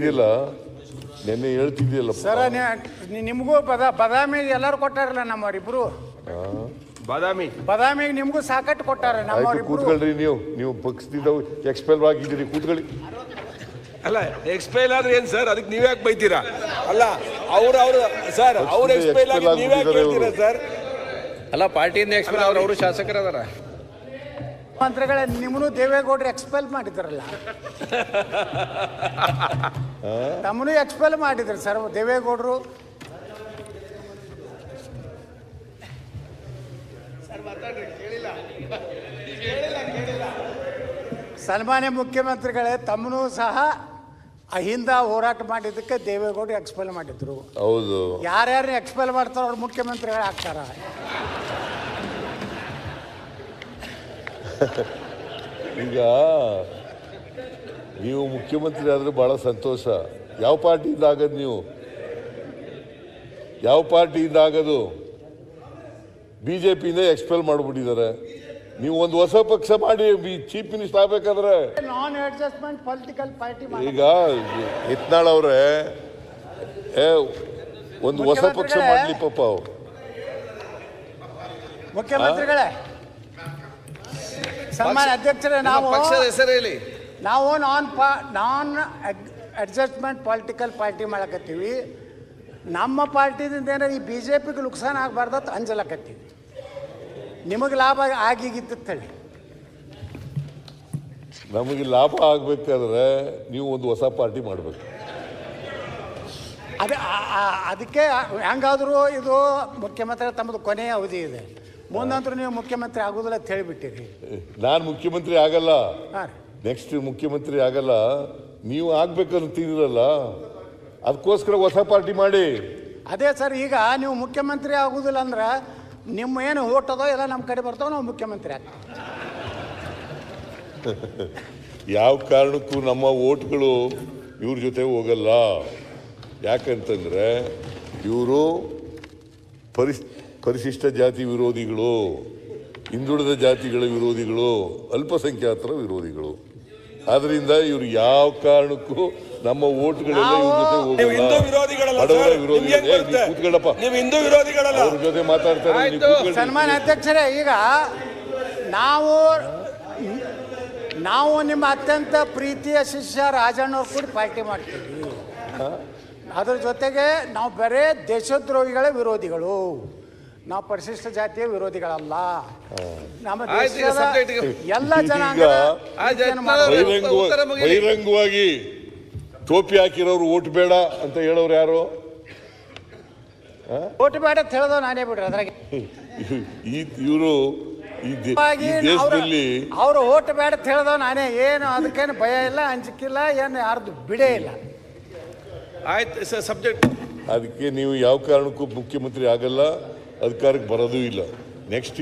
ನೆನ್ನೆ ಹೇಳ್ತಿದ್ಯಲ್ಲ ಸರ್. ನಿಮಗೂ ಬದಾಮಿ ಎಲ್ಲರೂ ಕೊಟ್ಟಾರಲ್ಲ ನಮ್ಮವರಿಬ್ರು. ಬದಾಮಿಗೆ ನಿಮಗೂ ಸಾಕಟ್ಟು ಕೊಟ್ಟಾರ ನಮ್ಮವರಿಬ್ರು. ಕೂತ್ಕೊಳ್ರಿ, ನೀವು ಪಕ್ಷದಿಂದ ಎಕ್ಸ್ಪೈಲ್ ಆಗಿದ್ದೀರಿ, ಕೂತ್ಕೊಳ್ಳಿ. ಅಲ್ಲ ಎಕ್ಸ್ಪೈಲ್ ಆದ್ರೆ ಏನ್ ಸರ್? ಅದಕ್ಕೆ ನೀವ್ ಯಾಕೆ ಬೈತೀರಾ? ಅಲ್ಲ ಅವ್ರು ಸರ್ ಅವ್ರು ಎಕ್ಸ್ಪೈಲ್ ಆಗಿ ನೀವ್ ಯಾಕೆ ಹೇಳ್ತೀರಾ ಸರ್? ಅಲ್ಲ ಪಾರ್ಟಿಯಿಂದ ಎಕ್ಸ್ಪೈಲ್ ಅವರು ಶಾಸಕರು ಅದಾರ. ಮಂತ್ರಿಗಳೇ, ನಿಮ್ಮನ್ನು ದೇವೇಗೌಡರು ಎಕ್ಸ್ಪೆಲ್ ಮಾಡಿದ್ರಲ್ಲ, ತಮ್ಮನು ಎಕ್ಸ್ಪೆಲ್ ಮಾಡಿದ್ರು ಸರ್ ದೇವೇಗೌಡರು. ಸನ್ಮಾನ್ಯ ಮುಖ್ಯಮಂತ್ರಿಗಳೇ, ತಮ್ಮನು ಸಹ ಅಹಿಂದ ಹೋರಾಟ ಮಾಡಿದ್ದಕ್ಕೆ ದೇವೇಗೌಡರು ಎಕ್ಸ್ಪೆಲ್ ಮಾಡಿದ್ರು. ಹೌದು. ಯಾರ್ಯಾರು ಎಕ್ಸ್ಪೆಲ್ ಮಾಡ್ತಾರೋ ಅವ್ರು ಮುಖ್ಯಮಂತ್ರಿಗಳು ಆಗ್ತಾರ. ಈಗ ನೀವು ಮುಖ್ಯಮಂತ್ರಿ ಆದ್ರೆ ಬಹಳ ಸಂತೋಷ. ಯಾವ ಪಾರ್ಟಿಯಿಂದ ಆಗದು? ನೀವು ಯಾವ ಪಾರ್ಟಿಯಿಂದ ಆಗದು? BJPಯಿಂದ ಎಕ್ಸ್ಪೆಲ್ ಮಾಡಿಬಿಟ್ಟಿದ್ದಾರೆ. ನೀವು ಒಂದು ಹೊಸ ಪಕ್ಷ ಮಾಡಿ ಚೀಫ್ ಮಿನಿಸ್ಟರ್ ಆಗ್ಬೇಕಾದ್ರೆ ನಾನ್ ಅಡ್ಜಸ್ಟ್ಮೆಂಟ್ ಪೊಲಿಟಿಕಲ್ ಪಾರ್ಟಿ. ಈಗ ಯತ್ನಾಳ್ ಅವರೇ ಒಂದು ಹೊಸ ಪಕ್ಷ ಮಾಡ್ಲಿ ಪಾಪ ಅವ್ರು. ಮುಖ್ಯಮಂತ್ರಿಗಳೇ, ಸನ್ಮಾನ್ಯ ಅಧ್ಯಕ್ಷರೇ, ಪಕ್ಷದ ಹೆಸರು ಹೇಳಿ. ನಾವು ನಾನ್ ಅಡ್ಜಸ್ಟ್ಮೆಂಟ್ ಪೊಲಿಟಿಕಲ್ ಪಾರ್ಟಿ ಮಾಡಕತ್ತೀವಿ. ನಮ್ಮ ಪಾರ್ಟಿದಿಂದ ಏನಾರ ಈ BJPಗೆ ನುಕ್ಸಾನ ಆಗಬಾರ್ದು ಅಂಜಲಕತ್ತೀವಿ. ನಿಮಗೆ ಲಾಭ ಆಗಿಗಿತ್ತು ಹೇಳಿ. ನಮಗೆ ಲಾಭ ಆಗಬೇಕಾದ್ರೆ ನೀವು ಒಂದು ಹೊಸ ಪಾರ್ಟಿ ಮಾಡಬೇಕು. ಅದಕ್ಕೆ ಹೆಂಗಾದರೂ ಇದು ಮುಖ್ಯಮಂತ್ರಿ ತಮ್ಮದು ಕೊನೆಯ ಅವಧಿ ಇದೆ, ಮುಂದಂತರೂ ನೀವು ಮುಖ್ಯಮಂತ್ರಿ ಆಗೋದಿಲ್ಲ ಅಂತ ಹೇಳಿಬಿಟ್ಟಿರಿ. ನಾನು ಮುಖ್ಯಮಂತ್ರಿ ಆಗಲ್ಲ, ಹಾಂ ರೀ, ನೆಕ್ಸ್ಟ್ ಮುಖ್ಯಮಂತ್ರಿ ಆಗಲ್ಲ. ನೀವು ಆಗ್ಬೇಕಂತೀರಲ್ಲ, ಅದಕ್ಕೋಸ್ಕರ ಹೊಸ ಪಾರ್ಟಿ ಮಾಡಿ. ಅದೇ ಸರ್, ಈಗ ನೀವು ಮುಖ್ಯಮಂತ್ರಿ ಆಗೋದಿಲ್ಲ ಅಂದ್ರೆ ನಿಮ್ಮ ಏನು ಓಟ್ ಅದೋ ಎಲ್ಲ ನಮ್ಮ ಕಡೆ ಬರ್ತಾವೆ, ನಾವು ಮುಖ್ಯಮಂತ್ರಿ ಆಗ್ತೀವಿ. ಯಾವ ಕಾರಣಕ್ಕೂ ನಮ್ಮ ಓಟ್ಗಳು ಇವ್ರ ಜೊತೆ ಹೋಗಲ್ಲ. ಯಾಕಂತಂದರೆ ಇವರು ಪರಿಶಿಷ್ಟ ಜಾತಿ ವಿರೋಧಿಗಳು, ಹಿಂದುಳಿದ ಜಾತಿಗಳ ವಿರೋಧಿಗಳು, ಅಲ್ಪಸಂಖ್ಯಾತರ ವಿರೋಧಿಗಳು. ಆದ್ರಿಂದ ಇವರು ಯಾವ ಕಾರಣಕ್ಕೂ ನಮ್ಮ ಓಟ್ಗಳೆಲ್ಲ ಇವ್ರ ಜೊತೆ ಹೋಗಲ್ಲ. ಕೂತ್ಕೊಳ್ಳಪ್ಪ, ನೀವು ಹಿಂದೂ ವಿರೋಧಿಗಳಲ್ಲ. ಅವ್ರ ಜೊತೆ ಮಾತಾಡ್ತಾರೆ. ಸನ್ಮಾನ್ಯ ಅಧ್ಯಕ್ಷರೇ, ಈಗ ನಾವು ನಿಮ್ಮ ಅತ್ಯಂತ ಪ್ರೀತಿಯ ಶಿಷ್ಯ ರಾಜಣ್ಣವ್ರು ಕೂಡ ಪಾರ್ಟಿ ಮಾಡ್ತೀವಿ. ಅದ್ರ ಜೊತೆಗೆ ನಾವು ಬರೇ ದೇಶದ್ರೋಹಿಗಳ ವಿರೋಧಿಗಳು, ನಾವು ಪರಿಶಿಷ್ಟ ಜಾತಿಯ ವಿರೋಧಿಗಳಲ್ಲ. ನಮ್ಮ ದೇಶದ ಎಲ್ಲ ಜನಾಂಗದ ಬಹಿರಂಗವಾಗಿ ಟೋಪಿ ಹಾಕಿರೋರು ಓಟ್ ಬೇಡ ಅಂತ ಹೇಳೋರು ಯಾರು? ಓಟ್ ಬೇಡ ಅಂತ ಹೇಳೋದು ನಾನೇ ಬಿಡ್ರಿ. ಅದ್ರಾಗೆ ಇವರು ಈ ದೇಶದಲ್ಲಿ ಅವರು ಓಟ್ ಬೇಡ ಅಂತ ಹೇಳೋದು ನಾನೇ. ಏನು ಅದಕ್ಕೇನು ಭಯ ಇಲ್ಲ, ಅಂಜಿಕಿಲ್ಲ, ಏನು ಯಾರ್ದು ಬಿಡೇ ಇಲ್ಲ. ಆಯ್ತು ಸರ್, ಸಬ್ಜೆಕ್ಟ್. ಅದಕ್ಕೆ ನೀವು ಯಾವ ಕಾರಣಕ್ಕೂ ಮುಖ್ಯಮಂತ್ರಿ ಆಗಲ್ಲ, ಅಧಿಕಾರಕ್ಕೆ ಬರೋದೂ ಇಲ್ಲ. ನೆಕ್ಸ್ಟ್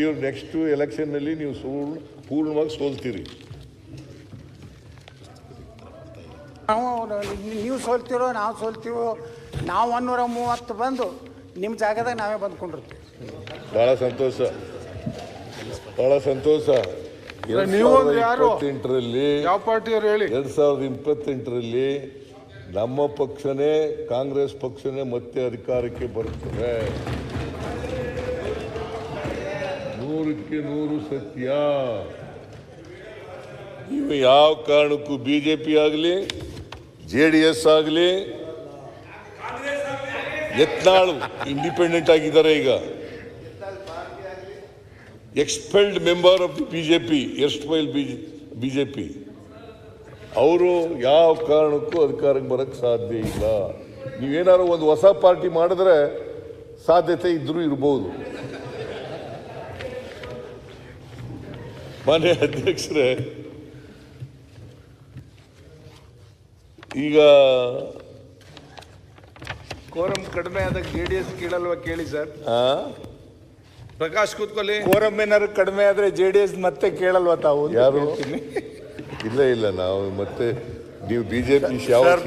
ಎಲೆಕ್ಷನ್ನಲ್ಲಿ ನೀವು ಪೂರ್ಣವಾಗಿ ಸೋಲ್ತೀರಿ. ನೀವು ಸೋಲ್ತಿರೋ ನಾವು ಸೋಲ್ತೀವೋ, ನಾವು 130 ಬಂದು ನಿಮ್ಮ ಜಾಗದಾಗ ನಾವೇ ಬಂದ್ಕೊಂಡಿರ್ತೀವಿ. ಬಹಳ ಸಂತೋಷ, ಬಹಳ ಸಂತೋಷ. 2028ರಲ್ಲಿ ಯಾವ ಪಾರ್ಟಿಯವರು ಹೇಳಿ? 2028ರಲ್ಲಿ ನಮ್ಮ ಪಕ್ಷನೇ ಕಾಂಗ್ರೆಸ್ ಪಕ್ಷನೇ ಮತ್ತೆ ಅಧಿಕಾರಕ್ಕೆ ಬರುತ್ತದೆ. 100ಕ್ಕೆ 100 ಸತ್ಯ. ನೀವು ಯಾವ ಕಾರಣಕ್ಕೂ ಬಿಜೆಪಿ ಆಗಲಿ JDS ಆಗಲಿ, ಯತ್ನಾಳ್ ಇಂಡಿಪೆಂಡೆಂಟ್ ಆಗಿದ್ದಾರೆ ಈಗ, expelled member of the BJP, erstwhile BJP, ಅವರು ಯಾವ ಕಾರಣಕ್ಕೂ ಅಧಿಕಾರಕ್ಕೆ ಬರಕ್ಕೆ ಸಾಧ್ಯ ಇಲ್ಲ. ನೀವೇನಾದ್ರು ಒಂದು ಹೊಸ ಪಾರ್ಟಿ ಮಾಡಿದ್ರೆ ಸಾಧ್ಯತೆ ಇದ್ರೂ ಇರ್ಬೋದು. ಮಾನ್ಯ ಅಧ್ಯಕ್ಷರೇ, ಈಗ ಕೋರಂ ಕಡಿಮೆ ಆದಾಗ JDS ಕೇಳಲ್ವಾ ಕೇಳಿ ಸರ್. ಪ್ರಕಾಶ್ ಕೂತ್ಕೊಳ್ಳಿ. ಕೋರಂ ಏನಾದ್ರು ಕಡಿಮೆ ಆದ್ರೆ JDS ಮತ್ತೆ ಕೇಳಲ್ವಾ ತಾವು? ಯಾರು? ಇಲ್ಲ ನಾವು ಮತ್ತೆ ನೀವು ಬಿಜೆಪಿ ಸರ್,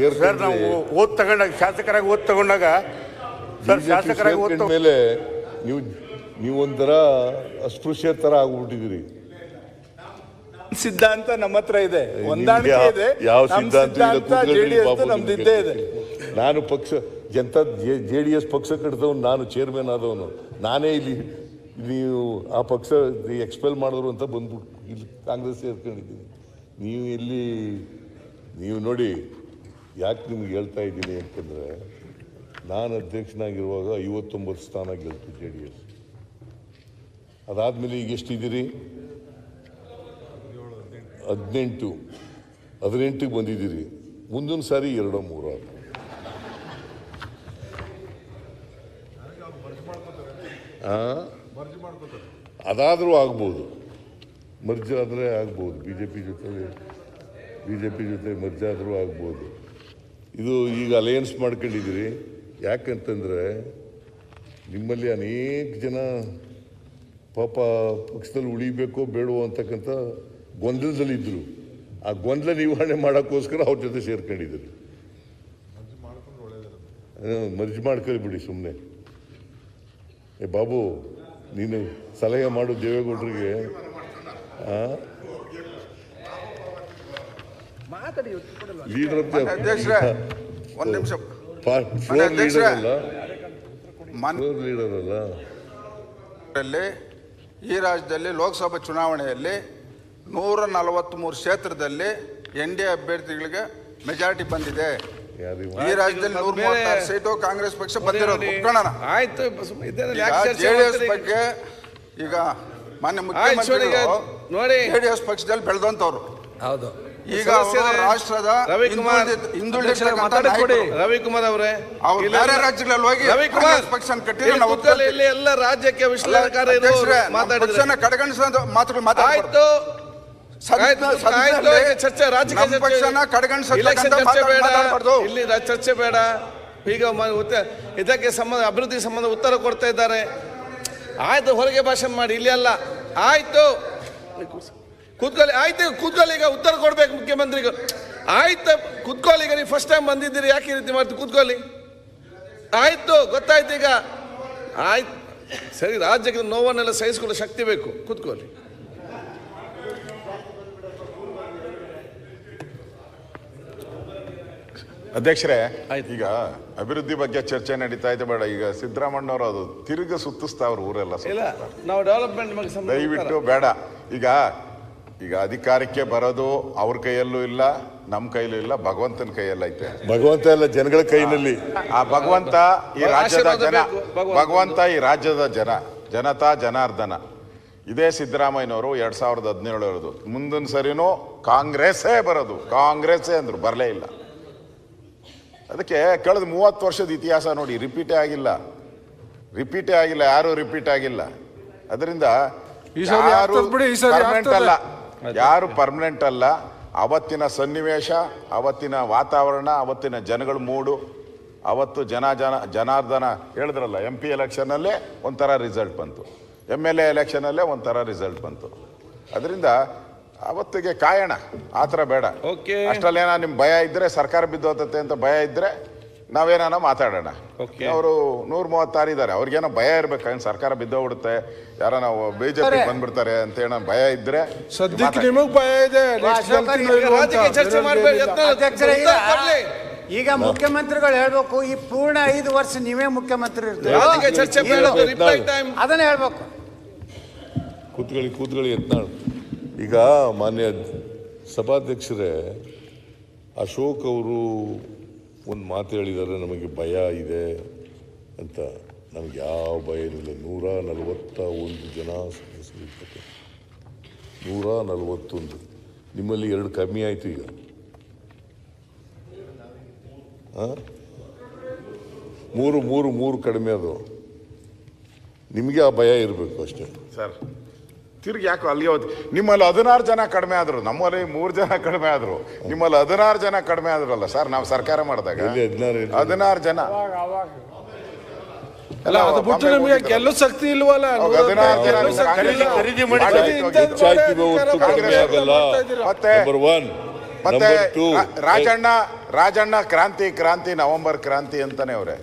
ನಾವು ಓದ್ ತಗೊಂಡಾಗ ಶಾಸಕರಾಗಿ ಓದ್ ತಗೊಂಡಾಗ ಸರ್, ಶಾಸಕರಾಗಿ ಓದ್ ಮೇಲೆ ನೀವೊಂಥರ ಅಸ್ಪೃಶ್ಯ ತರ ಆಗ್ಬಿಟ್ಟಿದ್ದೀರಿ. ಸಿದ್ಧಾಂತ ನಮ್ಮ ಹತ್ರ ಇದೆ, ಹೊಂದಾಣಿಕೆ ಇದೆ. ಯಾವ ನಮ್ ಸಿದ್ಧಾಂತ JDS ನಮ್ದಿದ್ದೇ ಇದೆ. ನಾನು ಪಕ್ಷ ಜನತಾ JDS ಪಕ್ಷ ಕಟ್ಟಿದವನು, ನಾನು ಚೇರ್ಮನ್ ಆದವನು, ನಾನೇ ಇಲ್ಲಿ ನೀವು ಆ ಪಕ್ಷ ಎಕ್ಸ್ಪೆಲ್ ಮಾಡಿದ್ರು ಅಂತ ಬಂದ್ಬಿಟ್ಟು ಇಲ್ಲಿ ಕಾಂಗ್ರೆಸ್ ಸೇರ್ಕೊಂಡಿದ್ದೀನಿ. ನೀವು ನೋಡಿ ಯಾಕೆ ನಿಮ್ಗೆ ಹೇಳ್ತಾ ಇದ್ದೀನಿ ಅಂತಂದರೆ, ನಾನು ಅಧ್ಯಕ್ಷನಾಗಿರುವಾಗ 59 ಸ್ಥಾನ ಗೆಲ್ತು JDS. ಅದಾದಮೇಲೆ ಈಗ ಎಷ್ಟಿದ್ದೀರಿ? 18ಕ್ಕೆ ಬಂದಿದ್ದೀರಿ. ಮುಂದಿನ ಸಾರಿ 2-3 ಅದಾದರೂ ಆಗ್ಬೋದು, ಮರ್ಜ್ ಆದರೆ ಆಗ್ಬೋದು, ಬಿಜೆಪಿ ಜೊತೆ ಮರ್ಜ್ ಆದರೂ ಆಗ್ಬೋದು. ಇದು ಈಗ ಅಲಯನ್ಸ್ ಮಾಡ್ಕೊಂಡಿದ್ದೀರಿ. ಯಾಕಂತಂದರೆ ನಿಮ್ಮಲ್ಲಿ ಅನೇಕ ಜನ ಪಾಪ ಪಕ್ಷದಲ್ಲಿ ಉಳಿಬೇಕೋ ಬೇಡವೋ ಅಂತಕ್ಕಂಥ ಗೊಂದಲದಲ್ಲಿದ್ದರು. ಆ ಗೊಂದಲ ನಿವಾರಣೆ ಮಾಡೋಕ್ಕೋಸ್ಕರ ಅವ್ರ ಜೊತೆ ಸೇರ್ಕೊಂಡಿದ್ದೀರಿ. ಮರ್ಜ್ ಮಾಡ್ಕೊಳ್ಳಿ ಬಿಡಿ ಸುಮ್ಮನೆ. ಬಾಬು, ನೀನು ಸಲಹೆ ಮಾಡು ದೇವೇಗೌಡರಿಗೆ. ಲೀಡರ್ ಆಫ್ ಒಂದು ನಿಮಿಷ ಫ್ಲೋರ್ ಲೀಡರ್ ಅಲ್ಲ. ಈ ರಾಜ್ಯದಲ್ಲಿ ಲೋಕಸಭಾ ಚುನಾವಣೆಯಲ್ಲಿ 143 ಕ್ಷೇತ್ರದಲ್ಲಿ NDA ಅಭ್ಯರ್ಥಿಗಳಿಗೆ ಮೆಜಾರಿಟಿ ಬಂದಿದೆ. ಈ ರಾಜ್ಯದಲ್ಲಿ 136 ಸೀಟು ಕಾಂಗ್ರೆಸ್ ಪಕ್ಷ ಬಂದಿರೋದು. ಆಯ್ತು, JDS ಬಗ್ಗೆ ಈಗ ಮಾನ್ಯ ಮುಖ್ಯಮಂತ್ರಿಗಳು ನೋಡಿ, JDS ಪಕ್ಷದಲ್ಲಿ ಬೆಳೆದಂತವ್ರು. ಹೌದು. ಈಗ ರಾಷ್ಟ್ರದ ರವಿಕುಮಾರ್ ಅವರೇ, ಅವ್ರು ಬೇರೆ ರಾಜ್ಯಗಳಲ್ಲಿ ಹೋಗಿ ಪಕ್ಷ ಕಟ್ಟಿದ್ರೆ ಎಲ್ಲ ರಾಜ್ಯಕ್ಕೆ ಪಕ್ಷನ ಕಡೆಗಣಿಸುವ ಮಾತುಗಳು ಮಾತಾಡ್ತಾರೆ. ಇಲ್ಲಿ ಚರ್ಚೆ ಬೇಡ. ಈಗ ಇದಕ್ಕೆ ಸಂಬಂಧ ಅಭಿವೃದ್ಧಿ ಸಂಬಂಧ ಉತ್ತರ ಕೊಡ್ತಾ ಇದ್ದಾರೆ. ಆಯ್ತು, ಹೊರಗೆ ಭಾಷಣ ಮಾಡಿ, ಇಲ್ಲಿ ಅಲ್ಲ. ಆಯ್ತು, ಕೂತ್ಕೊಳ್ಳಿ. ಆಯ್ತು, ಕೂತ್ಕೊಳ್ಳಿ. ಈಗ ಉತ್ತರ ಕೊಡ್ಬೇಕು ಮುಖ್ಯಮಂತ್ರಿಗಳು. ಆಯ್ತು, ಕೂತ್ಕೊಳ್ಳಿ. ಈಗ ನೀವು ಫಸ್ಟ್ ಟೈಮ್ ಬಂದಿದ್ದೀರಿ, ಯಾಕೆ ಈ ರೀತಿ ಮಾಡ್ತೀವಿ? ಕೂತ್ಕೊಳ್ಳಿ. ಆಯ್ತು, ಗೊತ್ತಾಯ್ತು. ಈಗ ಆಯ್ತು, ಸರಿ. ರಾಜ್ಯಕ್ಕೆ ನೋವನ್ನೆಲ್ಲ ಸಹಿಸಿಕೊಳ್ಳೋ ಶಕ್ತಿ ಬೇಕು. ಕೂತ್ಕೊಳ್ಳಿ. ಅಧ್ಯಕ್ಷರೇ, ಈಗ ಅಭಿವೃದ್ಧಿ ಬಗ್ಗೆ ಚರ್ಚೆ ನಡೀತಾ ಇದೆ ಬೇಡ. ಈಗ ಸಿದ್ದರಾಮಣ್ಣವರು ಅದು ತಿರುಗಿ ಸುತ್ತಿಸ್ತಾವ್ರು ಊರೆಲ್ಲ. ನಾವು ಡೆವಲಪ್ಮೆಂಟ್ ದಯವಿಟ್ಟು ಬೇಡ. ಈಗ ಅಧಿಕಾರಕ್ಕೆ ಬರೋದು ಅವ್ರ ಕೈಯಲ್ಲೂ ಇಲ್ಲ, ನಮ್ಮ ಕೈಲೂ ಇಲ್ಲ, ಭಗವಂತನ ಕೈಯಲ್ಲೈತೆ. ಭಗವಂತ ಎಲ್ಲ ಜನಗಳ ಕೈನಲ್ಲಿ. ಆ ಭಗವಂತ ಈ ರಾಜ್ಯದ ಜನ, ಭಗವಂತ ಈ ರಾಜ್ಯದ ಜನತಾ ಜನಾರ್ದನ. ಇದೇ ಸಿದ್ದರಾಮಯ್ಯನವರು 2017 ಇರೋದು. ಮುಂದಿನ ಸರಿನೂ ಕಾಂಗ್ರೆಸ್ಸೇ ಬರೋದು. ಕಾಂಗ್ರೆಸ್ಸೇ ಅಂದ್ರು, ಬರಲೇ ಇಲ್ಲ. ಅದಕ್ಕೆ ಕಳೆದ 30 ವರ್ಷದ ಇತಿಹಾಸ ನೋಡಿ, ರಿಪೀಟೇ ಆಗಿಲ್ಲ. ಯಾರು ರಿಪೀಟ್ ಆಗಿಲ್ಲ. ಅದರಿಂದ ಯಾರು ಪರ್ಮನೆಂಟ್ ಅಲ್ಲ. ಅವತ್ತಿನ ಸನ್ನಿವೇಶ, ಅವತ್ತಿನ ವಾತಾವರಣ, ಅವತ್ತಿನ ಜನಗಳ ಮೂಡು, ಅವತ್ತು ಜನಾರ್ದನ ಹೇಳಿದ್ರಲ್ಲ, MP ಎಲೆಕ್ಷನ್ನಲ್ಲೇ ಒಂಥರ ರಿಸಲ್ಟ್ ಬಂತು, MLA ಎಲೆಕ್ಷನಲ್ಲೇ ಒಂಥರ ರಿಸಲ್ಟ್ ಬಂತು. ಅದರಿಂದ ಅವತ್ತಿಗೆ ಕಾಯೋಣ, ಆ ಥರ ಬೇಡ. ಅಷ್ಟಲ್ಲೇನ ನಿಮ್ ಭಯ ಇದ್ರೆ, ಸರ್ಕಾರ ಬಿದ್ದೋತತೆ ಅಂತ ಭಯ ಇದ್ರೆ ನಾವೇನ ಮಾತಾಡೋಣ. ಅವರು 136 ಇದ್ದಾರೆ, ಅವ್ರಿಗೇನೋ ಭಯ ಇರ್ಬೇಕು, ಸರ್ಕಾರ ಬಿದ್ದೋಗ್ಬಿಡುತ್ತೆ, ಯಾರ ನಾವು ಬಿಜೆಪಿ ಬಂದ್ಬಿಡ್ತಾರೆ ಅಂತ ಏನೋ ಭಯ ಇದ್ರೆ. ಸದ್ಯಕ್ಕೆ ನಿಮಗ್ ಭಯ ಇದೆ. ಈಗ ಮುಖ್ಯಮಂತ್ರಿಗಳು ಹೇಳ್ಬೇಕು, ಈ ಪೂರ್ಣ 5 ವರ್ಷ ನೀವೇ ಮುಖ್ಯಮಂತ್ರಿ ಯಾವುದಕ್ಕೆ ಚರ್ಚೆ ಬೇಡ, ರಿಪ್ಲೈ ಟೈಮ್ ಅದನ್ನ ಹೇಳ್ಬೇಕು. ಕೂತ್ಕೊಳ್ಳಿ ಯತ್ನಾಳ್. ಈಗ ಮಾನ್ಯ ಸಭಾಧ್ಯಕ್ಷರೇ, ಅಶೋಕ್ ಅವರು ಒಂದು ಮಾತು ಹೇಳಿದ್ದಾರೆ, ನಮಗೆ ಭಯ ಇದೆ ಅಂತ. ನಮ್ಗೆ ಯಾವ ಭಯ ಇಲ್ಲ. 141 ಜನ ಸದಸ್ಯರು, 141. ನಿಮ್ಮಲ್ಲಿ 2 ಕಮ್ಮಿ ಆಯಿತು ಈಗ. ಮೂರು ಕಡಿಮೆ ಅದು. ನಿಮಗೆ ಆ ಭಯ ಇರಬೇಕು ಅಷ್ಟೇ ಸರ್. ತಿರ್ಗಿ ಯಾಕೆ ಅಲ್ಲಿ ನಿಮ್ಮಲ್ಲಿ 16 ಜನ ಕಡಿಮೆ ಆದ್ರು, ನಮ್ಮಲ್ಲಿ 3 ಜನ ಕಡಿಮೆ ಆದ್ರು, ನಿಮ್ಮಲ್ಲಿ 16 ಜನ ಕಡಿಮೆ ಆದ್ರಲ್ಲ ಸರ್ ನಾವು ಸರ್ಕಾರ ಮಾಡಿದಾಗ. 16 ಜನ ಅಲ್ಲ, ಅದು ಬಿಟ್ಟು ನಮಗೆ ಗೆಲ್ಲೋ ಶಕ್ತಿ ಇಲ್ವಲ್ಲ. 16 ಜನ ಖರೀದಿ ಮಾಡಿ ಮತ್ತೆ ರಾಜಣ್ಣ ಕ್ರಾಂತಿ ನವೆಂಬರ್ ಕ್ರಾಂತಿ ಅಂತಾನೆ ಅವ್ರೆ.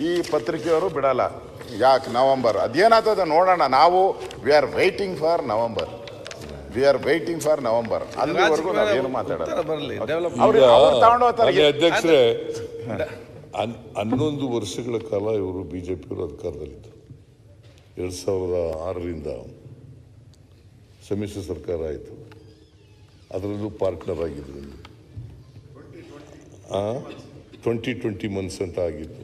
ಈ ಪತ್ರಿಕೆಯವರು ಬಿಡಲ್ಲ. ಯಾಕೆ ನವೆಂಬರ್ ಅದೇನಾಗ್ತದೆ ನೋಡೋಣ. ನಾವು we are waiting for November. ಅಲ್ಲಿವರೆಗೂ ನಾವೇನು ಮಾತಾಡೋದು. ಅಧ್ಯಕ್ಷರೇ, 11 ವರ್ಷಗಳ ಕಾಲ ಇವರು ಬಿಜೆಪಿಯವರು ಅಧಿಕಾರದಲ್ಲಿದ್ದರು. 2006ರಿಂದ ಸಮ್ಮಿಶ್ರ ಸರ್ಕಾರ ಆಯಿತು. ಅದರಲ್ಲೂ ಪಾರ್ಟ್ನರ್ ಆಗಿದ್ರು. 20 ಮಂತ್ಸ್ ಅಂತ ಆಗಿತ್ತು.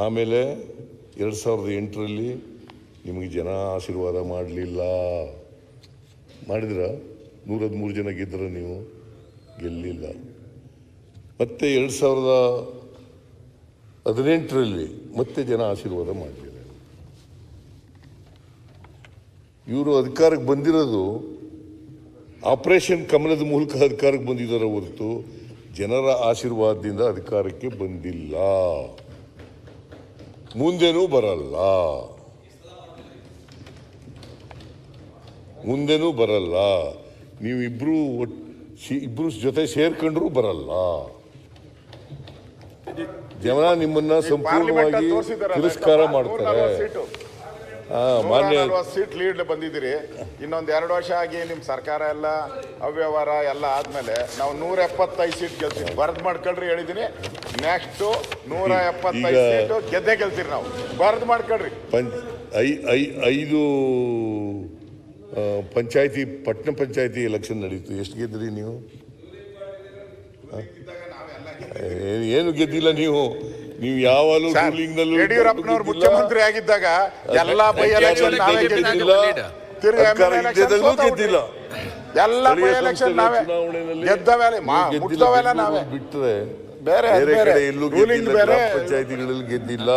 ಆಮೇಲೆ 2008ರಲ್ಲಿ ನಿಮಗೆ ಜನ ಆಶೀರ್ವಾದ ಮಾಡಲಿಲ್ಲ. ಮಾಡಿದ್ರ 113 ಜನ ಗೆದ್ದರೆ ನೀವು ಗೆಲ್ಲಿಲ್ಲ. ಮತ್ತೆ 2018ರಲ್ಲಿ ಮತ್ತೆ ಜನ ಆಶೀರ್ವಾದ ಮಾಡಲಿಲ್ಲ. ಇವರು ಅಧಿಕಾರಕ್ಕೆ ಬಂದಿರೋದು ಆಪರೇಷನ್ ಕಮಲದ ಮೂಲಕ ಅಧಿಕಾರಕ್ಕೆ ಬಂದಿದ್ದಾರೆ ಹೊರತು ಜನರ ಆಶೀರ್ವಾದದಿಂದ ಅಧಿಕಾರಕ್ಕೆ ಬಂದಿಲ್ಲ. ಮುಂದೆನೂ ಬರಲ್ಲ. ನೀವು ಇಬ್ರು ಜೊತೆ ಸೇರ್ಕೊಂಡ್ರೂ ಬರಲ್ಲ. ಜನ ನಿಮ್ಮನ್ನ ಸಂಪೂರ್ಣವಾಗಿ ತಿರಸ್ಕಾರ ಮಾಡ್ತಾರೆ. ಮಾನ್ಯ ಸೀಟ್ ಲೀಡ್ ಬಂದಿದ್ದೀರಿ. ಇನ್ನೊಂದು 2 ವರ್ಷ ಆಗಿ ನಿಮ್ಮ ಸರ್ಕಾರ ಎಲ್ಲ ಅವ್ಯವಹಾರ ಎಲ್ಲ ಆದ್ಮೇಲೆ ನಾವು 175 ಸೀಟ್ ಗೆಲ್ತೀವಿ. ಬರ್ದ್ ಮಾಡ್ಕೊಳ್ರಿ ಹೇಳಿದೀನಿ. ನೆಕ್ಸ್ಟ್ 175 ಸೀಟು ಗೆದ್ದೇ ಗೆಲ್ತೀರಿ. ನಾವು ಬರ್ದ್ ಮಾಡ್ಕೊಳ್ರಿ. 5 ಪಂಚಾಯತಿ ಪಟ್ಟಣ ಪಂಚಾಯತಿ ಎಲೆಕ್ಷನ್ ನಡೀತು. ಎಷ್ಟು ಗೆದ್ದಿರಿ ನೀವು? ಏನು ಗೆದ್ದಿಲ್ಲ ನೀವು. ಯಾವಾಗಲೂ ಯಡಿಯೂರಪ್ಪನವ್ರು ಮುಖ್ಯಮಂತ್ರಿ ಆಗಿದ್ದಾಗ ಎಲ್ಲ ಬೈ ಎಲೆಕ್ಷನ್ ನಾವೇ ಗೆದ್ದಿಲ್ಲ. ಗೆದ್ದಿಲ್ಲ. ಎಲ್ಲ ಬೈ ಎಲೆಕ್ಷನ್ ನಾವೇ ಗೆದ್ದವೆಲ್ಲ ನಾವೇ ಬಿಟ್ಟರೆ ಬೇರೆ ಕಡೆ ಎಲ್ಲೂ ಗೆದ್ದಿಲ್ಲ. ಪಂಚಾಯತಿಗಳಲ್ಲಿ ಗೆದ್ದಿಲ್ಲ.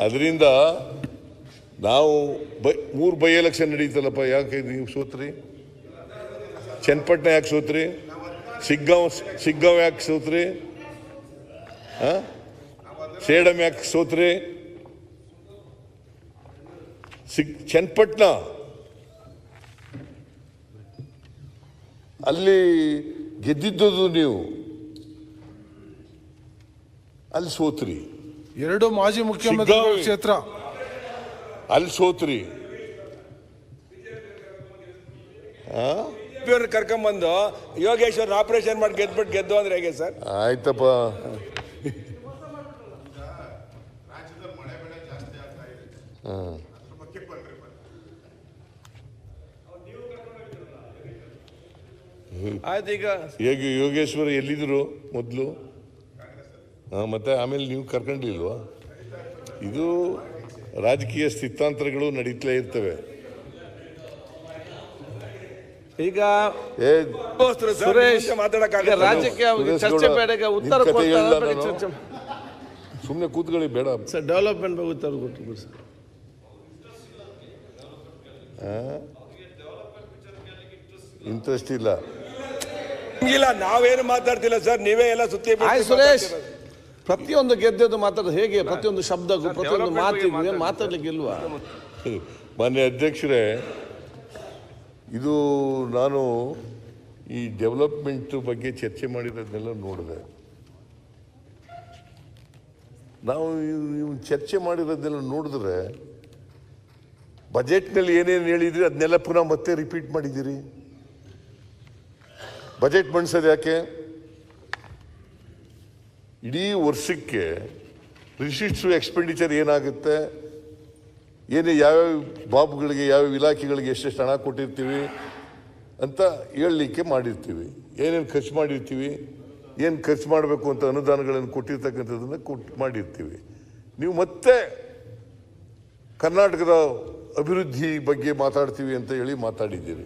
ಅದರಿಂದ ನಾವು 3 ಬೈ ಎಲೆಕ್ಷನ್ ನಡೀತಲ್ಲಪ್ಪ. ಯಾಕೆ ನೀವು ಸೋತ್ರಿ? ಚನ್ನಪಟ್ಟಣ ಯಾಕೆ ಸೋತ್ರಿ? ಸಿಗ್ಗಾಂವ್ ಯಾಕೆ ಸೋತ್ರಿ? ಸೇಡಂ ಯಾಕೆ ಸೋತ್ರಿ? ಚನ್ನಪಟ್ಟಣ ಅಲ್ಲಿ ಗೆದ್ದಿದ್ದು ನೀವು, ಅಲ್ಲಿ ಸೋತ್ರಿ. 2 ಮಾಜಿ ಮುಖ್ಯಮಂತ್ರಿ ಕ್ಷೇತ್ರ ಅಲ್ಲಿ ಸೋತ್ರಿ. ಕರ್ಕೊಂಬಂದು ಯೋಗೇಶ್ವರ್ ಆಪರೇಷನ್ ಮಾಡಿ ಗೆದ್ದು ಅಂದ್ರೆ ಹೇಗೆ ಸರ್? ಆಯ್ತಪ್ಪ. ಈಗ ಯೋಗೇಶ್ವರ ಎಲ್ಲಿದ್ರು ಮೊದಲು? ಮತ್ತೆ ಆಮೇಲೆ ನೀವು ಕರ್ಕೊಂಡಿಲ್ವಾ? ಇದು ರಾಜಕೀಯ ಸ್ಥಿತಾಂತರಗಳು ನಡೀತಲೇ ಇರ್ತವೆ. ಈಗ ಸುರೇಶ್ ರಾಜ್ಯಕ್ಕೆ ಚರ್ಚೆ ಬೇಡ. ಉತ್ತರ ಸುಮ್ಮನೆ ಕೂತ್ಕೊಳ್ಳಿ ಬೇಡ ಸರ್. ಡೆವಲಪ್ಮೆಂಟ್ ಬಗ್ಗೆ ಉತ್ತರ ಕೊಟ್ಟು ಸರ್. ಇಂಟ್ರೆಸ್ಟ್ ಇಲ್ಲ. ನಾವೇನು ಮಾತಾಡ್ತಿಲ್ಲ ಸರ್. ನೀವೇ ಎಲ್ಲ ಸುತ್ತಿ. ಸುರೇಶ್, ಪ್ರತಿಯೊಂದು ಗೆದ್ದದ್ದು ಮಾತಾಡೋದು ಹೇಗೆ? ಪ್ರತಿಯೊಂದು ಶಬ್ದಕ್ಕೂ ಪ್ರತಿಯೊಂದು ಮಾತಿಗೆ ಮಾತಾಡ್ಲಿಕ್ಕೆ ಇಲ್ವಾ? ಮಾನ್ಯ ಅಧ್ಯಕ್ಷರೇ, ಇದು ನಾನು ಈ ಡೆವಲಪ್ಮೆಂಟ್ ಬಗ್ಗೆ ಚರ್ಚೆ ಮಾಡಿರೋದನ್ನೆಲ್ಲ ನೋಡಿದೆ. ನಾವು ಚರ್ಚೆ ಮಾಡಿರೋದನ್ನೆಲ್ಲ ನೋಡಿದ್ರೆ ಬಜೆಟ್ನಲ್ಲಿ ಏನೇನು ಹೇಳಿದ್ರಿ ಅದನ್ನೆಲ್ಲ ಪುನಃ ಮತ್ತೆ ರಿಪೀಟ್ ಮಾಡಿದ್ದೀರಿ. ಬಜೆಟ್ ಮಂಡಿಸೋದು ಯಾಕೆ? ಇಡೀ ವರ್ಷಕ್ಕೆ ರಿಸಿಪ್ಟ್ಸ್ ಎಕ್ಸ್ಪೆಂಡಿಚರ್ ಏನಾಗುತ್ತೆ, ಯಾವ್ಯಾವ ಬಾಬುಗಳಿಗೆ ಯಾವ್ಯಾವ ಇಲಾಖೆಗಳಿಗೆ ಎಷ್ಟೆಷ್ಟು ಹಣ ಕೊಟ್ಟಿರ್ತೀವಿ ಅಂತ ಹೇಳಲಿಕ್ಕೆ ಮಾಡಿರ್ತೀವಿ. ಏನೇನು ಖರ್ಚು ಮಾಡಿರ್ತೀವಿ, ಏನು ಖರ್ಚು ಮಾಡಬೇಕು ಅಂತ ಅನುದಾನಗಳನ್ನು ಕೊಟ್ಟಿರ್ತಕ್ಕಂಥದ್ದನ್ನು ಮಾಡಿರ್ತೀವಿ. ನೀವು ಮತ್ತೆ ಕರ್ನಾಟಕದ ಅಭಿವೃದ್ಧಿ ಬಗ್ಗೆ ಮಾತಾಡ್ತೀವಿ ಅಂತ ಹೇಳಿ ಮಾತಾಡಿದ್ದೀರಿ.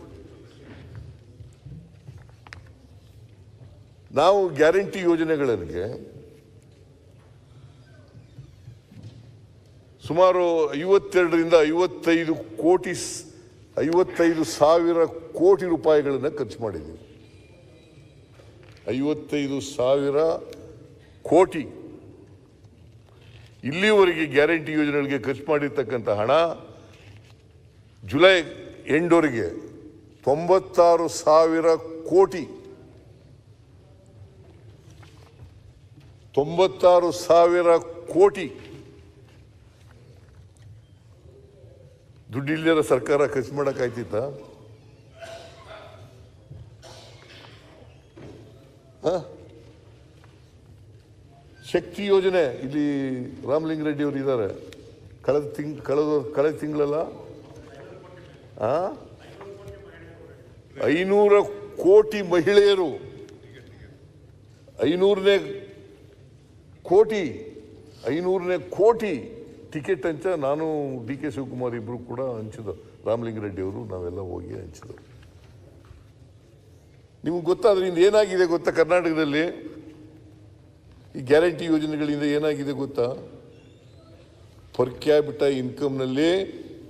ನಾವು ಗ್ಯಾರಂಟಿ ಯೋಜನೆಗಳಿಗೆ ಸುಮಾರು 52ರಿಂದ 55 ಸಾವಿರ ಕೋಟಿ ರೂಪಾಯಿಗಳನ್ನು ಖರ್ಚು ಮಾಡಿದ್ದೀವಿ. 55 ಸಾವಿರ ಕೋಟಿ ಇಲ್ಲಿವರೆಗೆ ಗ್ಯಾರಂಟಿ ಯೋಜನೆಗಳಿಗೆ ಖರ್ಚು ಮಾಡಿರ್ತಕ್ಕಂಥ ಹಣ ಜುಲೈ ಎಂಡ್ವರೆಗೆ 96 ಸಾವಿರ ಕೋಟಿ. 96 ಸಾವಿರ ಕೋಟಿ ದುಡ್ಡಿಲ್ಲದ ಸರ್ಕಾರ ಖರ್ಚು ಮಾಡೋಕ್ಕಾಯ್ತಿತ್ತ? ಶಕ್ತಿ ಯೋಜನೆ ಇಲ್ಲಿ ರಾಮಲಿಂಗಾರೆಡ್ಡಿ ಅವರು ಇದ್ದಾರೆ. ಕಳೆದ ತಿಂಗಳಲ್ಲ 500 ಕೋಟಿ ಮಹಿಳೆಯರು 500ನೇ ಕೋಟಿ ಟಿಕೆಟ್ ಹಂಚ ನಾನು DK ಶಿವಕುಮಾರ್ ಇಬ್ಬರು ಕೂಡ ಹಂಚಿದ್ರು. ರಾಮಲಿಂಗಾರೆಡ್ಡಿ ಅವರು ನಾವೆಲ್ಲ ಹೋಗಿ ಹಂಚಿದ್ರು. ನಿಮ್ಗೆ ಗೊತ್ತಾದ್ರಿಂದ ಏನಾಗಿದೆ ಗೊತ್ತಾ? ಕರ್ನಾಟಕದಲ್ಲಿ ಈ ಗ್ಯಾರಂಟಿ ಯೋಜನೆಗಳಿಂದ ಏನಾಗಿದೆ ಗೊತ್ತಾ? ಪರ್ ಕ್ಯಾಪಿಟ ಇನ್ಕಮ್ನಲ್ಲಿ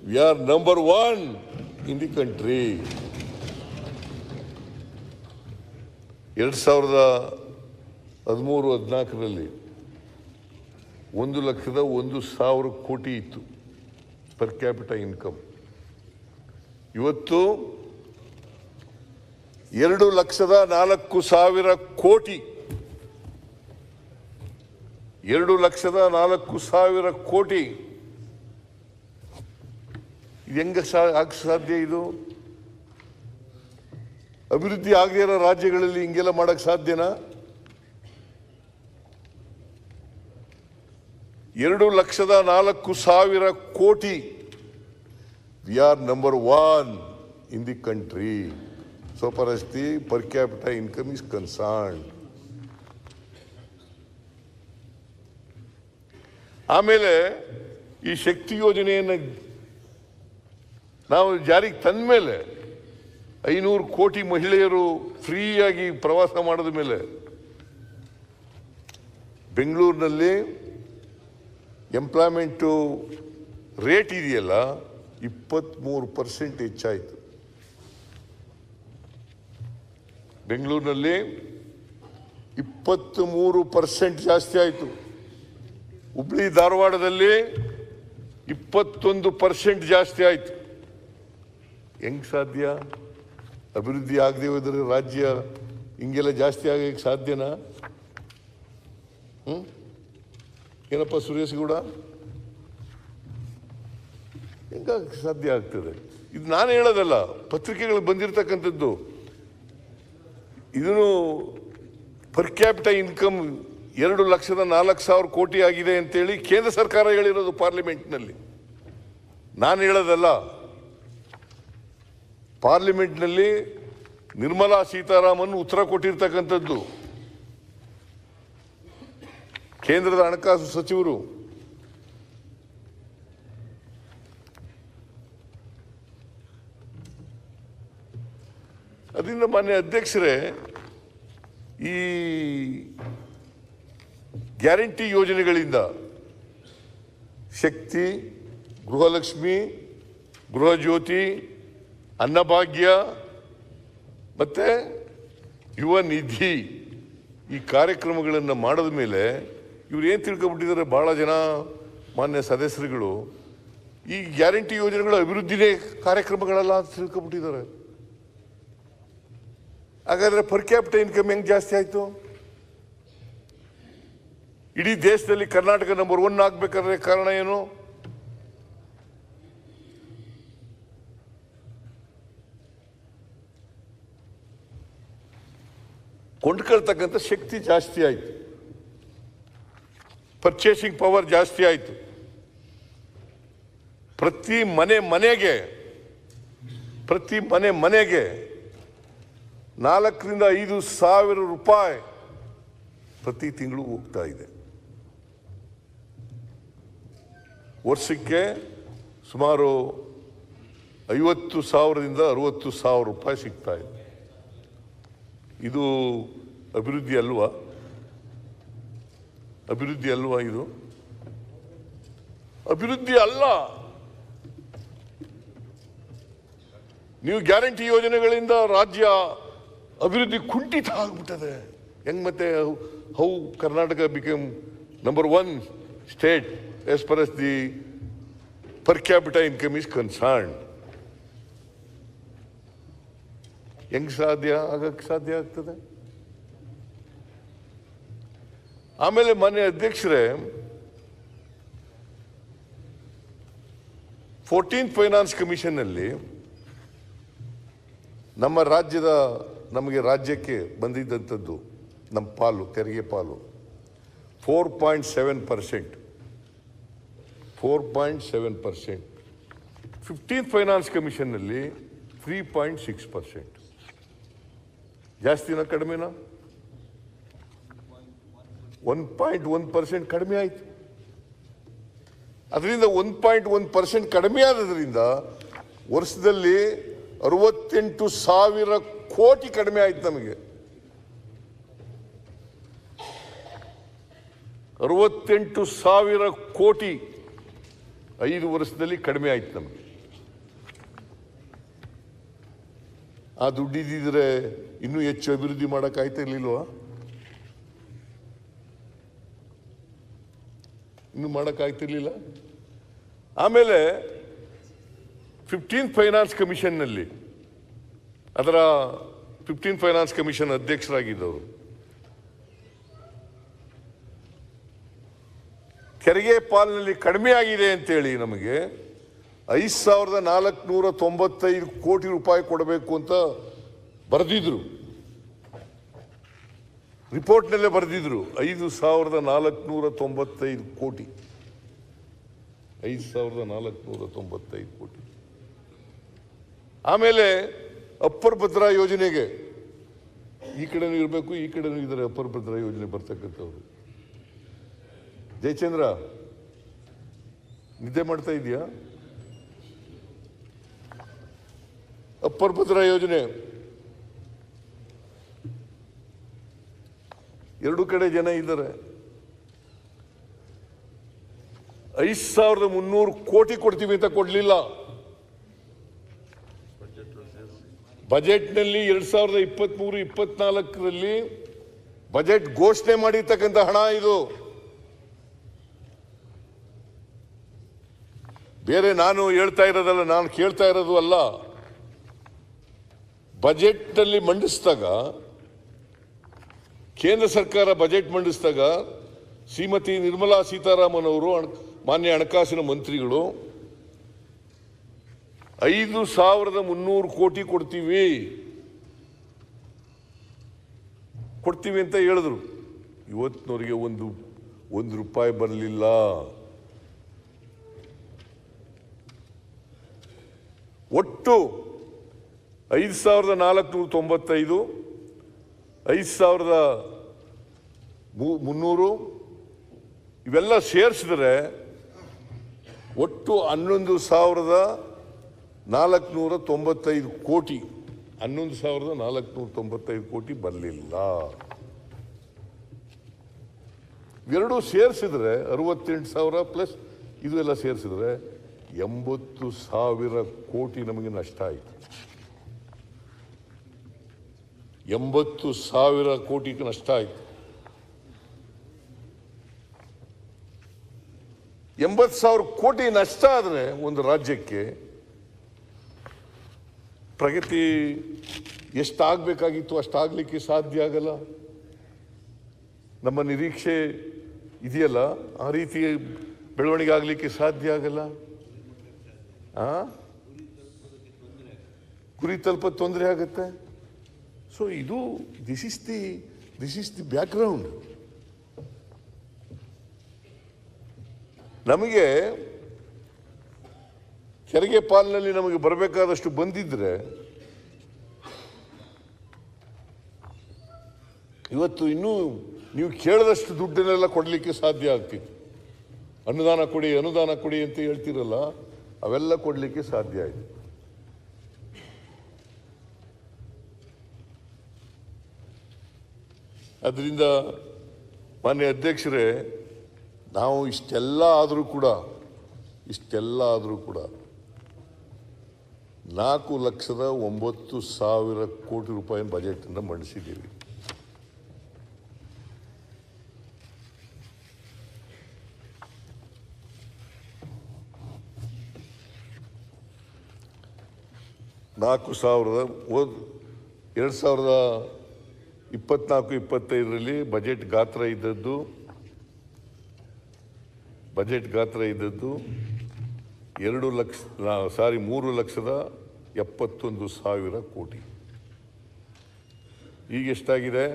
we are number 1 in the country. 2013-14ರಲ್ಲಿ 1,01,000 ಕೋಟಿ ಇತ್ತು ಪರ್ ಕ್ಯಾಪಿಟ ಇನ್ಕಮ್. ಇವತ್ತು 2,04,000 ಕೋಟಿ. 2,04,000 ಕೋಟಿ. ಇದು ಹೆಂಗ ಸಾಧ್ಯ? ಇದು ಅಭಿವೃದ್ಧಿ ಆಗದೇ ಇರೋ ರಾಜ್ಯಗಳಲ್ಲಿ ಹಿಂಗೆಲ್ಲ ಮಾಡಕ್ ಸಾಧ್ಯನಾ? 2,04,000 ಕೋಟಿ. V are number 1 in the country so far as the per capita income is concerned. ಆಮೇಲೆ ಈ ಶಕ್ತಿ ಯೋಜನೆಯನ್ನು ನಾವು ಜಾರಿಗೆ ತಂದ ಮೇಲೆ 500 ಕೋಟಿ ಮಹಿಳೆಯರು ಫ್ರೀಯಾಗಿ ಪ್ರವಾಸ ಮಾಡಿದ ಮೇಲೆ ಬೆಂಗಳೂರಿನಲ್ಲಿ ಎಂಪ್ಲಾಯ್ಮೆಂಟು ರೇಟ್ ಇದೆಯಲ್ಲ 23% ಹೆಚ್ಚಾಯಿತು. ಬೆಂಗಳೂರಿನಲ್ಲಿ 23% ಜಾಸ್ತಿ ಆಯಿತು. ಹುಬ್ಳಿ ಧಾರವಾಡದಲ್ಲಿ 21% ಜಾಸ್ತಿ ಆಯಿತು. ಹೆಂಗ್ ಸಾಧ್ಯ? ಅಭಿವೃದ್ಧಿ ಆಗದೆ ಹೋದರೆ ರಾಜ್ಯ ಹಿಂಗೆಲ್ಲ ಜಾಸ್ತಿ ಆಗಕ್ಕೆ ಸಾಧ್ಯನಾ? ಏನಪ್ಪ ಸುರೇಶ್ ಗೌಡ, ಹೆಂಗ ಸಾಧ್ಯ ಆಗ್ತದೆ? ಇದು ನಾನು ಹೇಳೋದಲ್ಲ, ಪತ್ರಿಕೆಗಳು ಬಂದಿರತಕ್ಕಂಥದ್ದು. ಇದನ್ನು ಪರ್ ಕ್ಯಾಪಿಟ ಇನ್ಕಮ್ 2,04,000 ಕೋಟಿ ಆಗಿದೆ ಅಂತೇಳಿ ಕೇಂದ್ರ ಸರ್ಕಾರ ಹೇಳಿರೋದು ಪಾರ್ಲಿಮೆಂಟ್ನಲ್ಲಿ. ನಾನು ಹೇಳೋದಲ್ಲ. ಪಾರ್ಲಿಮೆಂಟ್ನಲ್ಲಿ ನಿರ್ಮಲಾ ಸೀತಾರಾಮನ್ ಉತ್ತರ ಕೊಟ್ಟಿರ್ತಕ್ಕಂಥದ್ದು. ಕೇಂದ್ರದ ಹಣಕಾಸು ಸಚಿವರು. ಅದರಿಂದ ಮಾನ್ಯ ಅಧ್ಯಕ್ಷರೇ, ಈ ಗ್ಯಾರಂಟಿ ಯೋಜನೆಗಳಿಂದ ಶಕ್ತಿ, ಗೃಹಲಕ್ಷ್ಮಿ, ಗೃಹಜ್ಯೋತಿ, ಅನ್ನಭಾಗ್ಯ ಮತ್ತು ಯುವ ನಿಧಿ ಈ ಕಾರ್ಯಕ್ರಮಗಳನ್ನು ಮಾಡಿದ ಮೇಲೆ ಇವ್ರು ಏನು ತಿಳ್ಕೊಬಿಟ್ಟಿದ್ದಾರೆ ಭಾಳ ಜನ ಮಾನ್ಯ ಸದಸ್ಯರುಗಳು, ಈ ಗ್ಯಾರಂಟಿ ಯೋಜನೆಗಳು ಅಭಿವೃದ್ಧಿನೇ ಕಾರ್ಯಕ್ರಮಗಳಲ್ಲ ಅಂತ ತಿಳ್ಕೊಬಿಟ್ಟಿದ್ದಾರೆ. ಹಾಗಾದರೆ ಪರ್ ಕ್ಯಾಪಿಟ ಇನ್ಕಮ್ ಹೆಂಗೆ ಜಾಸ್ತಿ ಆಯಿತು? ಇಡೀ ದೇಶದಲ್ಲಿ ಕರ್ನಾಟಕ ನಂಬರ್ 1 ಆಗಬೇಕಾದ್ರೆ ಕಾರಣ ಏನು? ಕೊಂಡ್ಕೊಳ್ತಕ್ಕಂಥ ಶಕ್ತಿ ಜಾಸ್ತಿ ಆಯಿತು. ಪರ್ಚೇಸಿಂಗ್ ಪವರ್ ಜಾಸ್ತಿ ಆಯಿತು. ಪ್ರತಿ ಮನೆಗೆ 4,000 to 5,000 ರೂಪಾಯಿ ಪ್ರತಿ ತಿಂಗಳು ಹೋಗ್ತಾ ಇದೆ. ವರ್ಷಕ್ಕೆ ಸುಮಾರು 50,000 to 60,000 ರೂಪಾಯಿ ಸಿಗ್ತಾ ಇದೆ. ಇದು ಅಭಿವೃದ್ಧಿ ಅಲ್ವಾ? ಇದು ಅಭಿವೃದ್ಧಿ ಅಲ್ಲ. ನೀವು ಗ್ಯಾರಂಟಿ ಯೋಜನೆಗಳಿಂದ ರಾಜ್ಯ ಅಭಿವೃದ್ಧಿ ಕುಂಠಿತ ಆಗ್ಬಿಟ್ಟದೆ. ಹೆಂಗ್ ಮತ್ತೆ how Karnataka become number 1 state as far as the per capita income is concerned. ಹೆಂಗ್ ಸಾಧ್ಯ ಆಗ್ತದೆ? ಆಮೇಲೆ ಮಾನ್ಯ ಅಧ್ಯಕ್ಷರೇ, 14th ಫೈನಾನ್ಸ್ ಕಮಿಷನ್ ನಲ್ಲಿ ನಮಗೆ ರಾಜ್ಯಕ್ಕೆ ಬಂದಿದ್ದಂಥದ್ದು ನಮ್ಮ ಪಾಲು, ತೆರಿಗೆ ಪಾಲು 4.7%. 15th ಫೈನಾನ್ಸ್ ಕಮಿಷನ್ ನಲ್ಲಿ 3.6%. ಜಾಸ್ತಿನ ಕಡಿಮೆನಾ? 1.1% ಕಡಿಮೆ ಆಯ್ತು. ಅದರಿಂದ 1.1% ಕಡಿಮೆ ಆದ್ರಿಂದ ವರ್ಷದಲ್ಲಿ 68,000 ಕೋಟಿ ಕಡಿಮೆ ಆಯ್ತು. ನಮಗೆ 68,000 ಕೋಟಿ 5 ವರ್ಷದಲ್ಲಿ ಕಡಿಮೆ ಆಯ್ತು ನಮಗೆ. ಆ ದುಡ್ಡಿದ್ದಿದ್ರೆ ಇನ್ನೂ ಹೆಚ್ಚು ಅಭಿವೃದ್ಧಿ ಮಾಡೋಕ್ಕಾಯ್ತಾ ಇರ್ಲಿಲ್ವಾ? ಇನ್ನೂ ಮಾಡೋಕ್ಕಾಗ್ತಿರ್ಲಿಲ್ಲ. ಆಮೇಲೆ 15th ಫೈನಾನ್ಸ್ ಕಮಿಷನ್ನಲ್ಲಿ 15th ಫೈನಾನ್ಸ್ ಕಮಿಷನ್ ಅಧ್ಯಕ್ಷರಾಗಿದ್ದವರು ತೆರಿಗೆ ಪಾಲಿನಲ್ಲಿ ಕಡಿಮೆ ಆಗಿದೆ ಅಂತೇಳಿ ನಮಗೆ 5,495 ಕೋಟಿ ರೂಪಾಯಿ ಕೊಡಬೇಕು ಅಂತ ಬರೆದಿದ್ರು. ರಿಪೋರ್ಟ್ನಲ್ಲೇ ಬರೆದಿದ್ರು 5,495 ಕೋಟಿ. 5,495 ಕೋಟಿ. ಆಮೇಲೆ ಅಪ್ಪರ್ ಭದ್ರಾ ಯೋಜನೆಗೆ ಈ ಕಡೆನೂ ಇರಬೇಕು, ಈ ಕಡೆನೂ ಇದ್ದಾರೆ. ಅಪ್ಪರ್ ಭದ್ರಾ ಯೋಜನೆ ಬರ್ತಕ್ಕಂಥವ್ರು. ಜಯಚಂದ್ರ ನಿದ್ದೆ ಮಾಡ್ತಾ ಇದೆಯಾ? ಅಪ್ಪರ್ ಭದ್ರಾ ಯೋಜನೆ ಎರಡು ಕಡೆ ಜನ ಇದ್ದಾರೆ. 5,300 ಕೋಟಿ ಕೊಡ್ತೀವಿ ಅಂತ ಕೊಡ್ಲಿಲ್ಲ. ಬಜೆಟ್ನಲ್ಲಿ 2023-24ರಲ್ಲಿ ಬಜೆಟ್ ಘೋಷಣೆ ಮಾಡಿರ್ತಕ್ಕಂಥ ಹಣ ಇದು. ಬೇರೆ ನಾನು ಹೇಳ್ತಾ ಇರೋದಲ್ಲ, ನಾನು ಕೇಳ್ತಾ ಇರೋದು ಅಲ್ಲ. ಬಜೆಟ್ನಲ್ಲಿ ಮಂಡಿಸಿದಾಗ, ಕೇಂದ್ರ ಸರ್ಕಾರ ಬಜೆಟ್ ಮಂಡಿಸಿದಾಗ ಶ್ರೀಮತಿ ನಿರ್ಮಲಾ ಸೀತಾರಾಮನ್ ಅವರು, ಮಾನ್ಯ ಹಣಕಾಸಿನ ಮಂತ್ರಿಗಳು 5,300 ಕೋಟಿ ಕೊಡ್ತೀವಿ ಅಂತ ಹೇಳಿದ್ರು. ಇವತ್ತಿನವರಿಗೆ ಒಂದು ರೂಪಾಯಿ ಬರಲಿಲ್ಲ. ಒಟ್ಟು 5,495, 5,300 ಇವೆಲ್ಲ ಸೇರಿಸಿದ್ರೆ ಒಟ್ಟು 11,495 ಕೋಟಿ. 11,495 ಕೋಟಿ ಬರಲಿಲ್ಲ. ಇವೆರಡೂ ಸೇರಿಸಿದ್ರೆ 68,000 ಪ್ಲಸ್ ಇದು ಎಲ್ಲ ಸೇರಿಸಿದ್ರೆ 80,000 ಕೋಟಿ ನಮಗೆ ನಷ್ಟ ಆಯಿತು. 80,000 ಕೋಟಿಗೆ ನಷ್ಟ ಆಯಿತು. 80,000 ಕೋಟಿ ನಷ್ಟ ಆದರೆ ಒಂದು ರಾಜ್ಯಕ್ಕೆ ಪ್ರಗತಿ ಎಷ್ಟಾಗಬೇಕಾಗಿತ್ತು ಅಷ್ಟಾಗಲಿಕ್ಕೆ ಸಾಧ್ಯ ಆಗಲ್ಲ. ನಮ್ಮ ನಿರೀಕ್ಷೆ ಇದೆಯಲ್ಲ, ಆ ರೀತಿ ಬೆಳವಣಿಗೆ ಆಗಲಿಕ್ಕೆ ಸಾಧ್ಯ ಆಗಲ್ಲ. ಗುರಿ ತಲುಪ ತೊಂದರೆ ಆಗುತ್ತೆ. ಸೊ ಇದು ದಿಸ್ ಇಸ್ ದಿ ಬ್ಯಾಕ್ಗ್ರೌಂಡ್. ನಮಗೆ ತೆರಿಗೆ ಪಾಲಿನಲ್ಲಿ ನಮಗೆ ಬರಬೇಕಾದಷ್ಟು ಬಂದಿದ್ರೆ ಇವತ್ತು ಇನ್ನೂ ನೀವು ಕೇಳದಷ್ಟು ದುಡ್ಡನ್ನೆಲ್ಲ ಕೊಡಲಿಕ್ಕೆ ಸಾಧ್ಯ ಆಗ್ತಿತ್ತು. ಅನುದಾನ ಕೊಡಿ ಅನುದಾನ ಕೊಡಿ ಅಂತ ಹೇಳ್ತಿರಲ್ಲ, ಅವೆಲ್ಲ ಕೊಡಲಿಕ್ಕೆ ಸಾಧ್ಯ ಆಯಿತು. ಅದರಿಂದ ಮಾನ್ಯ ಅಧ್ಯಕ್ಷರೇ, ನಾವು ಇಷ್ಟೆಲ್ಲ ಆದರೂ ಕೂಡ 4,09,000 ಕೋಟಿ ರೂಪಾಯಿ ಬಜೆಟನ್ನು ಮಂಡಿಸಿದ್ದೀವಿ. ಎರಡು ಸಾವಿರದ 24-25ರಲ್ಲಿ ಬಜೆಟ್ ಗಾತ್ರ ಇದ್ದದ್ದು 3,71,000 ಕೋಟಿ. ಈಗ ಎಷ್ಟಾಗಿದೆ?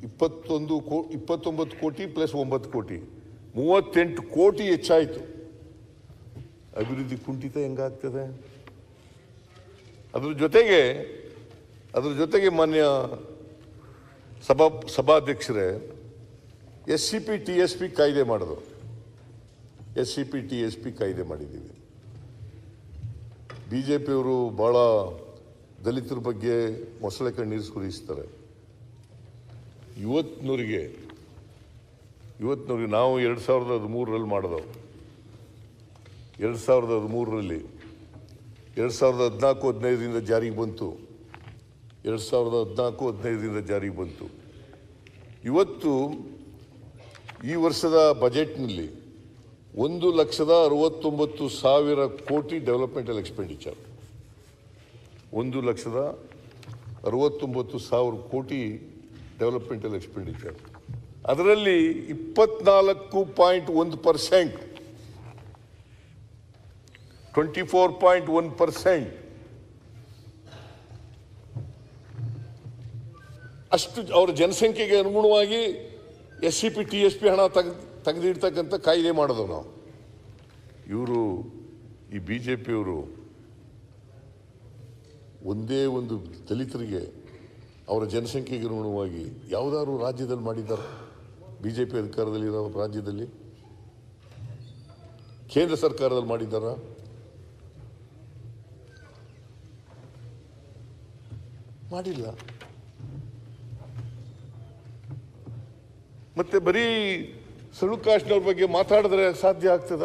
29 ಕೋಟಿ ಪ್ಲಸ್ 9 ಕೋಟಿ, 38 ಕೋಟಿ ಹೆಚ್ಚಾಯಿತು. ಅಭಿವೃದ್ಧಿ ಕುಂಠಿತ ಹೆಂಗಾಗ್ತದೆ? ಅದ್ರ ಜೊತೆಗೆ ಮಾನ್ಯ ಸಭಾಧ್ಯಕ್ಷರೇ, SCP TSP ಕಾಯ್ದೆ ಮಾಡಿದ್ರು. SCP TSP ಕಾಯ್ದೆ ಮಾಡಿದ್ದೀವಿ. BJPಯವರು ಭಾಳ ದಲಿತರ ಬಗ್ಗೆ ಮೊಸಳೆ ಕಣ್ಣೀರು ಸುರಿಸ್ತಾರೆ. ಇವತ್ತಿನವರಿಗೆ ನಾವು 2013ರಲ್ಲಿ ಮಾಡಿದವು. 2013ರಲ್ಲಿ 2014-15ರಿಂದ ಜಾರಿಗೆ ಬಂತು. 2014-15ರಿಂದ ಜಾರಿಗೆ ಬಂತು. ಇವತ್ತು ಈ ವರ್ಷದ ಬಜೆಟ್ನಲ್ಲಿ 1,69,000 ಕೋಟಿ ಡೆವಲಪ್ಮೆಂಟಲ್ ಎಕ್ಸ್ಪೆಂಡಿಚರ್. 1,69,000 ಕೋಟಿ ಡೆವಲಪ್ಮೆಂಟಲ್ ಎಕ್ಸ್ಪೆಂಡಿಚರ್. ಅದರಲ್ಲಿ 24.1%, 24.1% ಅಷ್ಟು ಅವರ ಜನಸಂಖ್ಯೆಗೆ ಅನುಗುಣವಾಗಿ SCP TSP ಹಣ ತೆಗೆದಿಡ್ತಕ್ಕಂಥ ಕಾಯ್ದೆ ಮಾಡೋದು ನಾವು. ಇವರು ಈ BJPಯವರು ಒಂದೇ ಒಂದು ದಲಿತರಿಗೆ ಅವರ ಜನಸಂಖ್ಯೆಗೆ ಅನುಗುಣವಾಗಿ ಯಾವುದಾದ್ರು ರಾಜ್ಯದಲ್ಲಿ ಮಾಡಿದ್ದಾರೆ? BJP ಅಧಿಕಾರದಲ್ಲಿರೋ ರಾಜ್ಯದಲ್ಲಿ, ಕೇಂದ್ರ ಸರ್ಕಾರದಲ್ಲಿ ಮಾಡಿದ್ದಾರಾ? ಮಾಡಿಲ್ಲ. ಮತ್ತೆ ಬರೀ ಶೆಡ್ಯೂಲ್ ಕಾಸ್ಟ್ನವ್ರ ಬಗ್ಗೆ ಮಾತಾಡಿದ್ರೆ ಸಾಧ್ಯ ಆಗ್ತದ?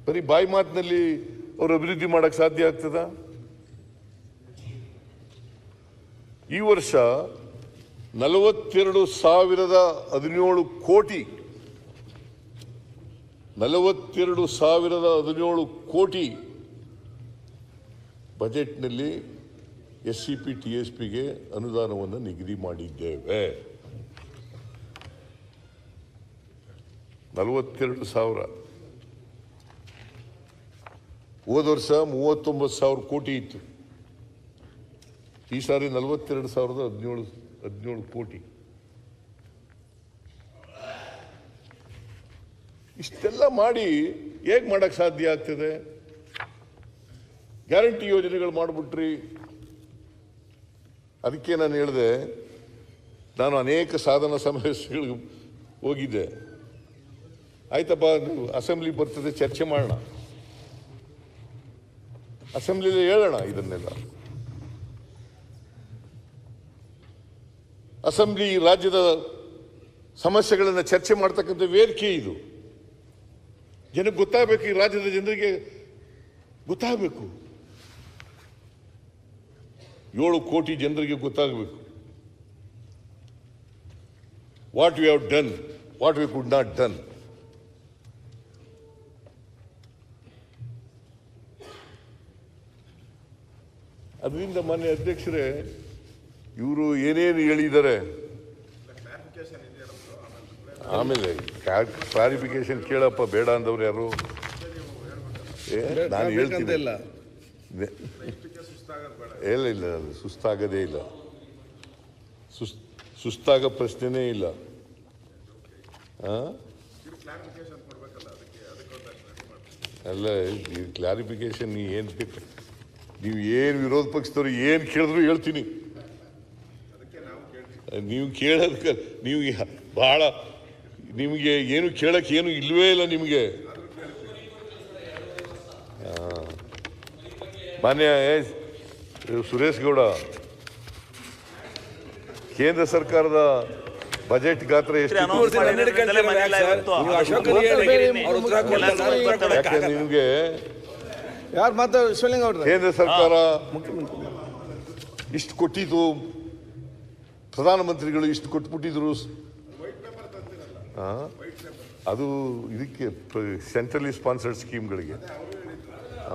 ಬರೀ ಬಾಯಿ ಮಾತಿನಲ್ಲಿ ಅವರು ಅಭಿವೃದ್ಧಿ ಮಾಡಕ್ಕೆ ಸಾಧ್ಯ ಆಗ್ತದ? ಈ ವರ್ಷ 42,017 ಕೋಟಿ 42,017 ಕೋಟಿ ಬಜೆಟ್ನಲ್ಲಿ SCP TSPಗೆ ಅನುದಾನವನ್ನು ನಿಗದಿ ಮಾಡಿದ್ದೇವೆ. 42,000. ಹೋದ ವರ್ಷ 39,000 ಕೋಟಿ ಇತ್ತು. ಈ ಸಾರಿ 42,017 ಕೋಟಿ. ಇಷ್ಟೆಲ್ಲ ಮಾಡಿ ಹೇಗೆ ಮಾಡಕ್ಕೆ ಸಾಧ್ಯ ಆಗ್ತದೆ? ಗ್ಯಾರಂಟಿ ಯೋಜನೆಗಳು ಮಾಡಿಬಿಟ್ರಿ. ಅದಕ್ಕೆ ನಾನು ಹೇಳಿದೆ, ನಾನು ಅನೇಕ ಸಾಧನ ಸಮಾವೇಶಗಳಿಗೆ ಹೋಗಿದ್ದೆ. ಆಯ್ತಪ್ಪ, ಅಸೆಂಬ್ಲಿ ಬರ್ತದೆ, ಚರ್ಚೆ ಮಾಡೋಣ, ಅಸೆಂಬ್ಲಿಯಲ್ಲಿ ಹೇಳೋಣ ಇದನ್ನೆಲ್ಲ. ಅಸೆಂಬ್ಲಿ ರಾಜ್ಯದ ಸಮಸ್ಯೆಗಳನ್ನು ಚರ್ಚೆ ಮಾಡ್ತಕ್ಕಂಥ ವೇದಿಕೆ ಇದು. ಜನಕ್ಕೆ ಗೊತ್ತಾಗಬೇಕು, ಈ ರಾಜ್ಯದ ಜನರಿಗೆ ಗೊತ್ತಾಗಬೇಕು, 7 ಕೋಟಿ ಜನರಿಗೆ ಗೊತ್ತಾಗಬೇಕು. What we have done, what we could not done. ಅದರಿಂದ ಮಾನ್ಯ ಅಧ್ಯಕ್ಷರೇ, ಇವರು ಏನೇನು ಹೇಳಿದ್ದಾರೆ, ಆಮೇಲೆ ಕ್ಲಾರಿಫಿಕೇಶನ್ ಕೇಳಪ್ಪ, ಬೇಡ ಅಂದವ್ರು ಯಾರು? ನಾನು ಹೇಳ್ತೀನಿ, ಇಲ್ಲ ಸುಸ್ತಾಗದೇ ಇಲ್ಲ. ಸುಸ್ತಾಗೋ ಪ್ರಶ್ನೆನೇ ಇಲ್ಲ. ಅಲ್ಲ, ಈ ಕ್ಲಾರಿಫಿಕೇಶನ್ ಏನು ಬೇಕು, ನೀವು ಏನು ವಿರೋಧ ಪಕ್ಷದವ್ರು ಏನು ಕೇಳಿದ್ರು ಹೇಳ್ತೀನಿ. ನೀವು ಕೇಳೋದಕ್ಕೆ ನೀವು ಭಾಳ ನಿಮಗೆ ಏನು ಕೇಳಕ್ಕೆ ಏನು ಇಲ್ವೇ ಇಲ್ಲ ನಿಮಗೆ. ಮಾನ್ಯ ಸುರೇಶ್ ಗೌಡ, ಕೇಂದ್ರ ಸರ್ಕಾರದ ಬಜೆಟ್ ಗಾತ್ರ ಎಷ್ಟು? ಯಾಕೆ ನಿಮಗೆ ಯಾರು ಮಾತಾಡ ಶಿವಲಿಂಗ ಅವ್ರೆ? ಕೇಂದ್ರ ಸರ್ಕಾರ ಇಷ್ಟು ಕೊಟ್ಟಿದ್ದು, ಪ್ರಧಾನಮಂತ್ರಿಗಳು ಇಷ್ಟು ಕೊಟ್ಬಿಟ್ಟಿದ್ರು. ಅದು ಇದಕ್ಕೆ ಸೆಂಟ್ರಲಿ ಸ್ಪಾನ್ಸರ್ಡ್ ಸ್ಕೀಮ್ಗಳಿಗೆ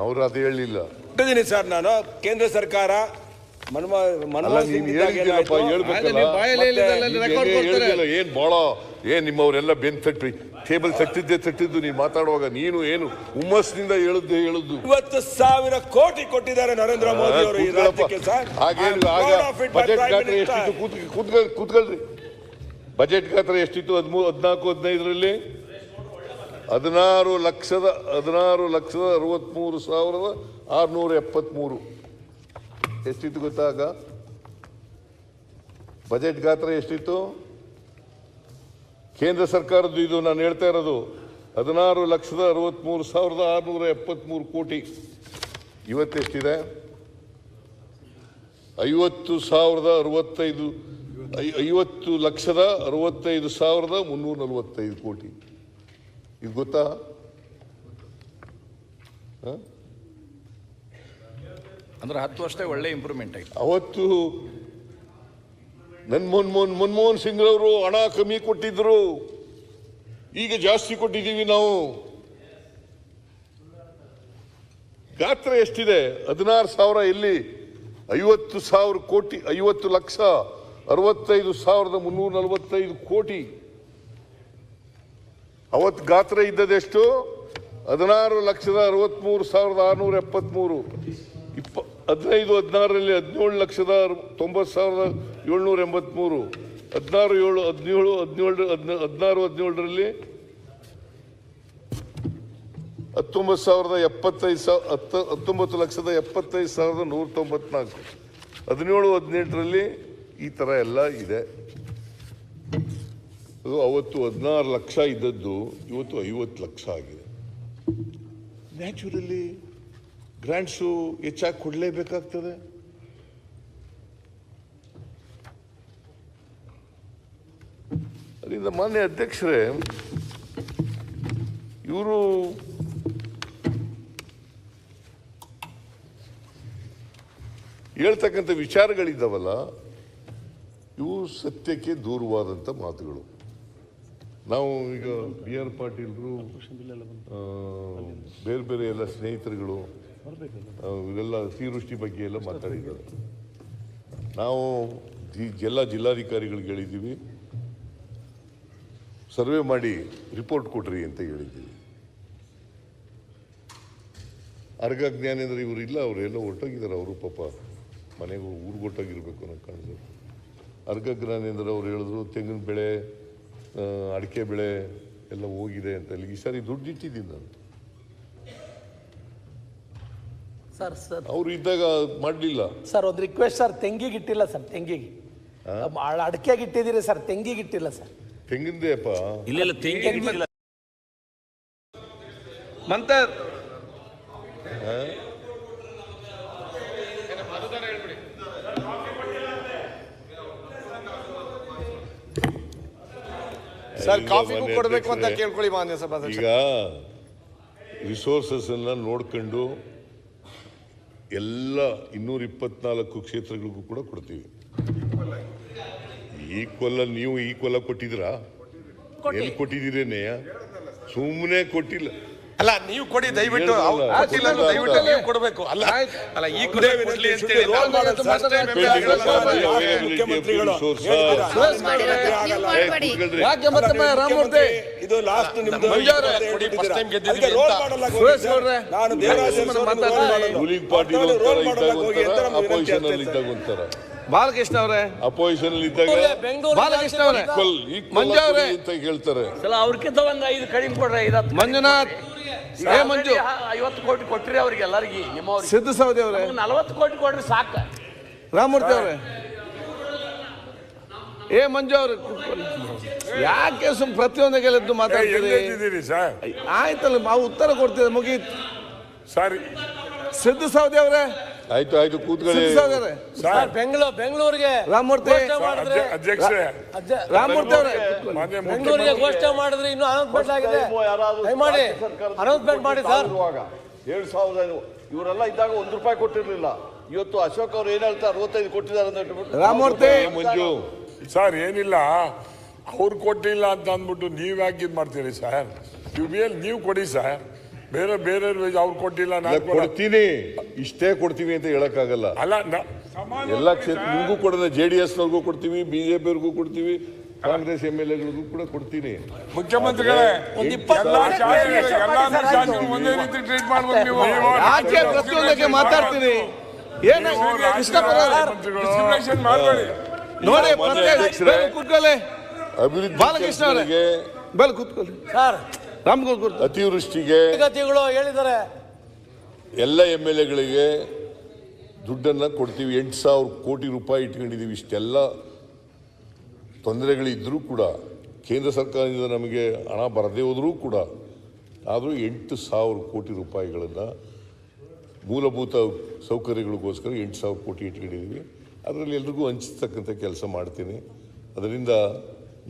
ಅವರು ಅದು ಹೇಳಲಿಲ್ಲ ಸರ್. ನಾನು ಕೇಂದ್ರ ಸರ್ಕಾರ ಏನ್ ಬಹಳ ಏನ್ ನಿಮ್ಮವರೆಲ್ಲ ಬೆನ್ ತಟ್ಟಿ ಟೇಬಲ್ ತಟ್ಟಿದ್ದು ನೀನು ಮಾತಾಡುವಾಗ ನೀನು ಏನು ಹುಮ್ಮಸ್ನಿಂದ ಹೇಳುದು 20,000 ಕೋಟಿ ಕೊಟ್ಟಿದ್ದಾರೆ ನರೇಂದ್ರ ಮೋದಿ ಅವರು ಈ ರಾಜ್ಯಕ್ಕೆ ಸರ್. ಬಜೆಟ್ ಗಾತ್ರ ಎಷ್ಟಿತ್ತು? ಕೂತ್ಕೊಳ್ರಿ. ಬಜೆಟ್ ಗಾತ್ರ ಎಷ್ಟಿತ್ತು? 14-15ರಲ್ಲಿ 16,63,673 ಎಷ್ಟಿತ್ತು ಗೊತ್ತಾಗ? ಬಜೆಟ್ ಗಾತ್ರ ಎಷ್ಟಿತ್ತು ಕೇಂದ್ರ ಸರ್ಕಾರದ್ದು? ಇದು ನಾನು ಹೇಳ್ತಾ ಇರೋದು 16,63,673 ಕೋಟಿ. ಇವತ್ತೆಷ್ಟಿದೆ? 50,65,345 ಕೋಟಿ. ಇದು ಗೊತ್ತಾ? ಅಂದ್ರೆ 10 ವರ್ಷ ಒಳ್ಳೆ ಇಂಪ್ರೂವ್ಮೆಂಟ್ ಆಯ್ತು. ಅವತ್ತು ಮನಮೋಹನ್ ಸಿಂಗ್ ಅವರು ಹಣ ಕಮ್ಮಿ ಕೊಟ್ಟಿದ್ರು, ಈಗ ಜಾಸ್ತಿ ಕೊಟ್ಟಿದ್ದೀವಿ ನಾವು. ಗಾತ್ರ ಎಷ್ಟಿದೆ? 16,000 ಎಲ್ಲಿ? 50,000 ಕೋಟಿ. 50,65,345 ಕೋಟಿ. ಅವತ್ತು ಗಾತ್ರ ಇದ್ದದೆಷ್ಟು? 16,63,673. 15-16ರಲ್ಲಿ 17,90,783. 16-17ರಲ್ಲಿ 19,75,194. 17-18ರಲ್ಲಿ ಈ ಥರ ಎಲ್ಲ ಇದೆ. ಅದು ಅವತ್ತು 16 ಲಕ್ಷ ಇದ್ದದ್ದು ಇವತ್ತು 50 ಲಕ್ಷ ಆಗಿದೆ. ನ್ಯಾಚುರಲಿ ಗ್ರಾಂಟ್ಸು ಹೆಚ್ಚಾಗಿ ಕೊಡಲೇಬೇಕಾಗ್ತದೆ. ಅದರಿಂದ ಮಾನ್ಯ ಅಧ್ಯಕ್ಷರೇ, ಇವರು ಹೇಳ್ತಕ್ಕಂಥ ವಿಚಾರಗಳಿದ್ದಾವಲ್ಲ, ಇವು ಸತ್ಯಕ್ಕೆ ದೂರವಾದಂಥ ಮಾತುಗಳು. ನಾವು ಈಗ BR ಪಾಟೀಲ್ರು, ಬೇರೆ ಬೇರೆ ಎಲ್ಲ ಸ್ನೇಹಿತರುಗಳು ಇವರೆಲ್ಲ ಅತಿವೃಷ್ಟಿ ಬಗ್ಗೆ ಎಲ್ಲ ಮಾತಾಡಿದ್ದಾರೆ. ನಾವು ಎಲ್ಲ ಜಿಲ್ಲಾಧಿಕಾರಿಗಳಿಗೆ ಹೇಳಿದ್ದೀವಿ, ಸರ್ವೆ ಮಾಡಿ ರಿಪೋರ್ಟ್ ಕೊಡ್ರಿ ಅಂತ ಹೇಳಿದ್ದೀವಿ. ಅರ್ಗ ಜ್ಞಾನೇಂದ್ರ ಇವರು ಇಲ್ಲ, ಅವರೆಲ್ಲ ಹೊರಟೋಗಿದ್ದಾರೆ. ಅವರು ಪಾಪ ಮನೆಗೆ ಊರಿಗೆ ಹೊರಟೋಗಿರ್ಬೇಕು ಅನ್ನೋ ಕಾಣಿಸುತ್ತೆ. ಅರ್ಗ ಜ್ಞಾನೇಂದ್ರ ಅವ್ರು ಹೇಳಿದ್ರು ತೆಂಗಿನ ಬೆಳೆ, ಅಡಿಕೆ ಬೆಳೆ ಎಲ್ಲ ಹೋಗಿದೆ ಅಂತ. ಈ ಸಾರಿ ದುಡ್ಡು ಇಟ್ಟಿದ್ದೀನಿ ನಾನು. ಸರ್ ಅವರು ಇದ್ದಾಗ ಮಾಡಲಿಲ್ಲ ಸರ್. ಒಂದು ರಿಕ್ವೆಸ್ಟ್ ಸರ್, ತೆಂಗಿಗೆ ಇಟ್ಟಿಲ್ಲ ಸರ್. ತೆಂಗಿಗೆ ಅಡಿಕೆಗೆ ಇಟ್ಟಿದ್ದೀರಿ ಸರ್, ತೆಂಗಿಗೆ ಇಟ್ಟಿಲ್ಲ ಸರ್. ತೆಂಗಿಂದೇ ಅಪ್ಪ. ಇಲ್ಲ ತೆಂಗಿನ ಮಂತರ್ ಸರ್ ಕಾಫಿಗೂ ಕೊಡಬೇಕು ಅಂತ ಕೇಳ್ಕೊಳ್ಳಿ ಮಾನ್ಯ ಸಭಾಧ್ಯಕ್ಷ. ಈಗ ರಿಸೋರ್ಸಸ್ ಎಲ್ಲ ನೋಡ್ಕೊಂಡು ಎಲ್ಲ 224 ಕ್ಷೇತ್ರಗಳಿಗೂ ಕೂಡ ಕೊಡ್ತೀವಿ. ಈಕ್ವಲ್ ನೀವು ಈಕ್ವಲ್ ಕೊಟ್ಟಿದ್ದೀರಾ? ಎಲ್ಲಿ ಕೊಟ್ಟಿದ್ದೀರೇನೆ? ಸುಮ್ಮನೆ ಕೊಟ್ಟಿಲ್ಲ. ಅಲ್ಲ ನೀವು ಕೊಡಿ ದಯವಿಟ್ಟು. ದಯವಿಟ್ಟು ನೀವು ಕೊಡಬೇಕು. ಅಲ್ಲ ಅಲ್ಲ ಈ ಕೊಡ್ಲಿ ಅಂತ ಹೇಳಿ ರಾಮಮೂರ್ತಿ ಇದು ಲಾಸ್ಟ್ ನಿಮ್ದು ರೂಲಿಂಗ್ ಪಾರ್ಟಿ ಅಪೋಸಿಷನ್ ಅಲ್ಲಿ ಇದ್ದಾಗ ಒಂಥರ ಬಾಲಕೃಷ್ಣ ಅವರೇ, ಅಪೋಸಿಷನ್ ಇದ್ದಾಗ ಬಾಲಕೃಷ್ಣ ಅವರೇ, ಮಂಜು ಅವರೇ ಅಂತ ಹೇಳ್ತಾರೆ. ಅವ್ರಿಗಿಂತ ಒಂದು 5 ಕಡಿಮೆ ಕೊಡ್ರಿ. ಮಂಜುನಾಥ್, ಮಂಜು 50 ಕೋಟಿ ಕೊಟ್ರಿ ಅವ್ರಿಗೆ ಎಲ್ಲರಿಗೆ. ನಿಮ್ಮವ್ರಿಗೆ ಸಿದ್ದು ಸೌದಿ ಅವರೇ 40 ಕೋಟಿ ಕೊಡ್ರಿ ಸಾಕ. ರಾಮಮೂರ್ತಿ ಅವರೇ, ಮಂಜು ಅವ್ರೆ ಯಾಕೆ ಸುಮ್ ಪ್ರತಿಯೊಂದು ಗೆಲ್ಲದ್ದು ಮಾತಾಡ್ತೀರಿ? ಸರ್ ಆಯ್ತಲ್ಲ, ನಾವು ಉತ್ತರ ಕೊಡ್ತೀವಿ, ಮುಗೀತು. ಸಾರಿ ಸಿದ್ದು ಸೌದಿ ಅವರೇ, ಆಯ್ತು ಕೂತ್ಕೊಳ್ಳಿ. ಸಿದ್ದು ಸೌದಿ ಅವರೇ, ಬೆಂಗಳೂರಿಗೆ ರಾಮಮೂರ್ತಿ, ಅಧ್ಯಕ್ಷರೇ, ರಾಮಮೂರ್ತಿ ಅವರೇ, ಬೆಂಗಳೂರಿಗೆ ಘೋಷಣೆ ಮಾಡಿದ್ರೆ ಇನ್ನೂ ಅನೌನ್ಸ್ಮೆಂಟ್ ಆಗಿದೆ. ದಯಮಾಡಿ ಅನೌನ್ಸ್ಮೆಂಟ್ ಮಾಡಿ ಸರ್. 2000 ಇವರೆಲ್ಲ ಇದ್ದಾಗ ₹1 ಕೊಟ್ಟಿರ್ಲಿಲ್ಲ. ಇವತ್ತು ಅಶೋಕ್ ಅವ್ರು ಏನ್ ಹೇಳ್ತಾರೆ, 65 ಕೊಟ್ಟಿದ್ದಾರೆ ಅಂತ ಹೇಳ್ಬಿಟ್ಟು. ರಾಮಮೂರ್ತಿ, ಮಂಜು ಸರ್ ಏನಿಲ್ಲ, ಅವ್ರು ಕೊಟ್ಟಿಲ್ಲ ಅಂತ ಅಂದ್ಬಿಟ್ಟು ನೀವು ಯಾಕೆ ಇದು ಮಾಡ್ತೀರಿ ಸರ್? ನೀವು ಕೊಡಿ ಸರ್, ಬೇರೆ ಅವ್ರು ಕೊಟ್ಟಿಲ್ಲ ನಾನು ಕೊಡ್ತೀನಿ, ಇಷ್ಟೇ ಕೊಡ್ತೀವಿ ಅಂತ ಹೇಳಕ್ಕಾಗಲ್ಲ. ಅಲ್ಲ, ಎಲ್ಲ ಕ್ಷೇತ್ರ ನಿಮಗೂ ಕೊಡೋದ, JDS ನವ್ರಿಗೂ ಕೊಡ್ತೀವಿ, BJP ಅವ್ರಿಗೂ ಕೊಡ್ತೀವಿ, ಕಾಂಗ್ರೆಸ್ MLAಗಳಿಗೂ ಕೂಡ ಕೊಡ್ತೀನಿ. ಮುಖ್ಯಮಂತ್ರಿಗಳೇ, ಒಂದೇ ರೀತಿ ಟ್ರೀಟ್ ಮಾಡ್ಬೇಕು ನೀವು. ಯಾಕೆ ಪ್ರತಿಯೊಂದಕ್ಕೆ ಮಾತಾಡ್ತೀನಿ? ನೋಡಿ, ಕೂತ್ಕೊಳ್ಳಿ. ಅಭಿವೃದ್ಧಿ ಬಾಲಕೃಷ್ಣ ಅವರಿಗೆ ಬಲ್ ಕೂತ್ಕೊಳ್ಳಿ ಸರ್. ಅತಿವೃಷ್ಟಿಗೆ ಹೇಳಿದ್ದಾರೆ ಎಲ್ಲ MLAಗಳಿಗೆ ದುಡ್ಡನ್ನ ಕೊಡ್ತೀವಿ. 8,000 ಕೋಟಿ ರೂಪಾಯಿ ಇಟ್ಕೊಂಡಿದ್ದೀವಿ. ಇಷ್ಟೆಲ್ಲ ತೊಂದರೆಗಳಿದ್ರೂ ಕೂಡ, ಕೇಂದ್ರ ಸರ್ಕಾರದಿಂದ ನಮಗೆ ಹಣ ಬರದೇ ಹೋದರೂ ಕೂಡ, ಆದರೂ 8,000 ಕೋಟಿ ರೂಪಾಯಿಗಳನ್ನು ಮೂಲಭೂತ ಸೌಕರ್ಯಗಳಿಗೋಸ್ಕರ 8,000 ಕೋಟಿ ಇಟ್ಕೊಂಡಿದ್ದೀವಿ. ಅದರಲ್ಲಿ ಎಲ್ರಿಗೂ ಹಂಚತಕ್ಕಂಥ ಕೆಲಸ ಮಾಡ್ತೀನಿ. ಅದರಿಂದ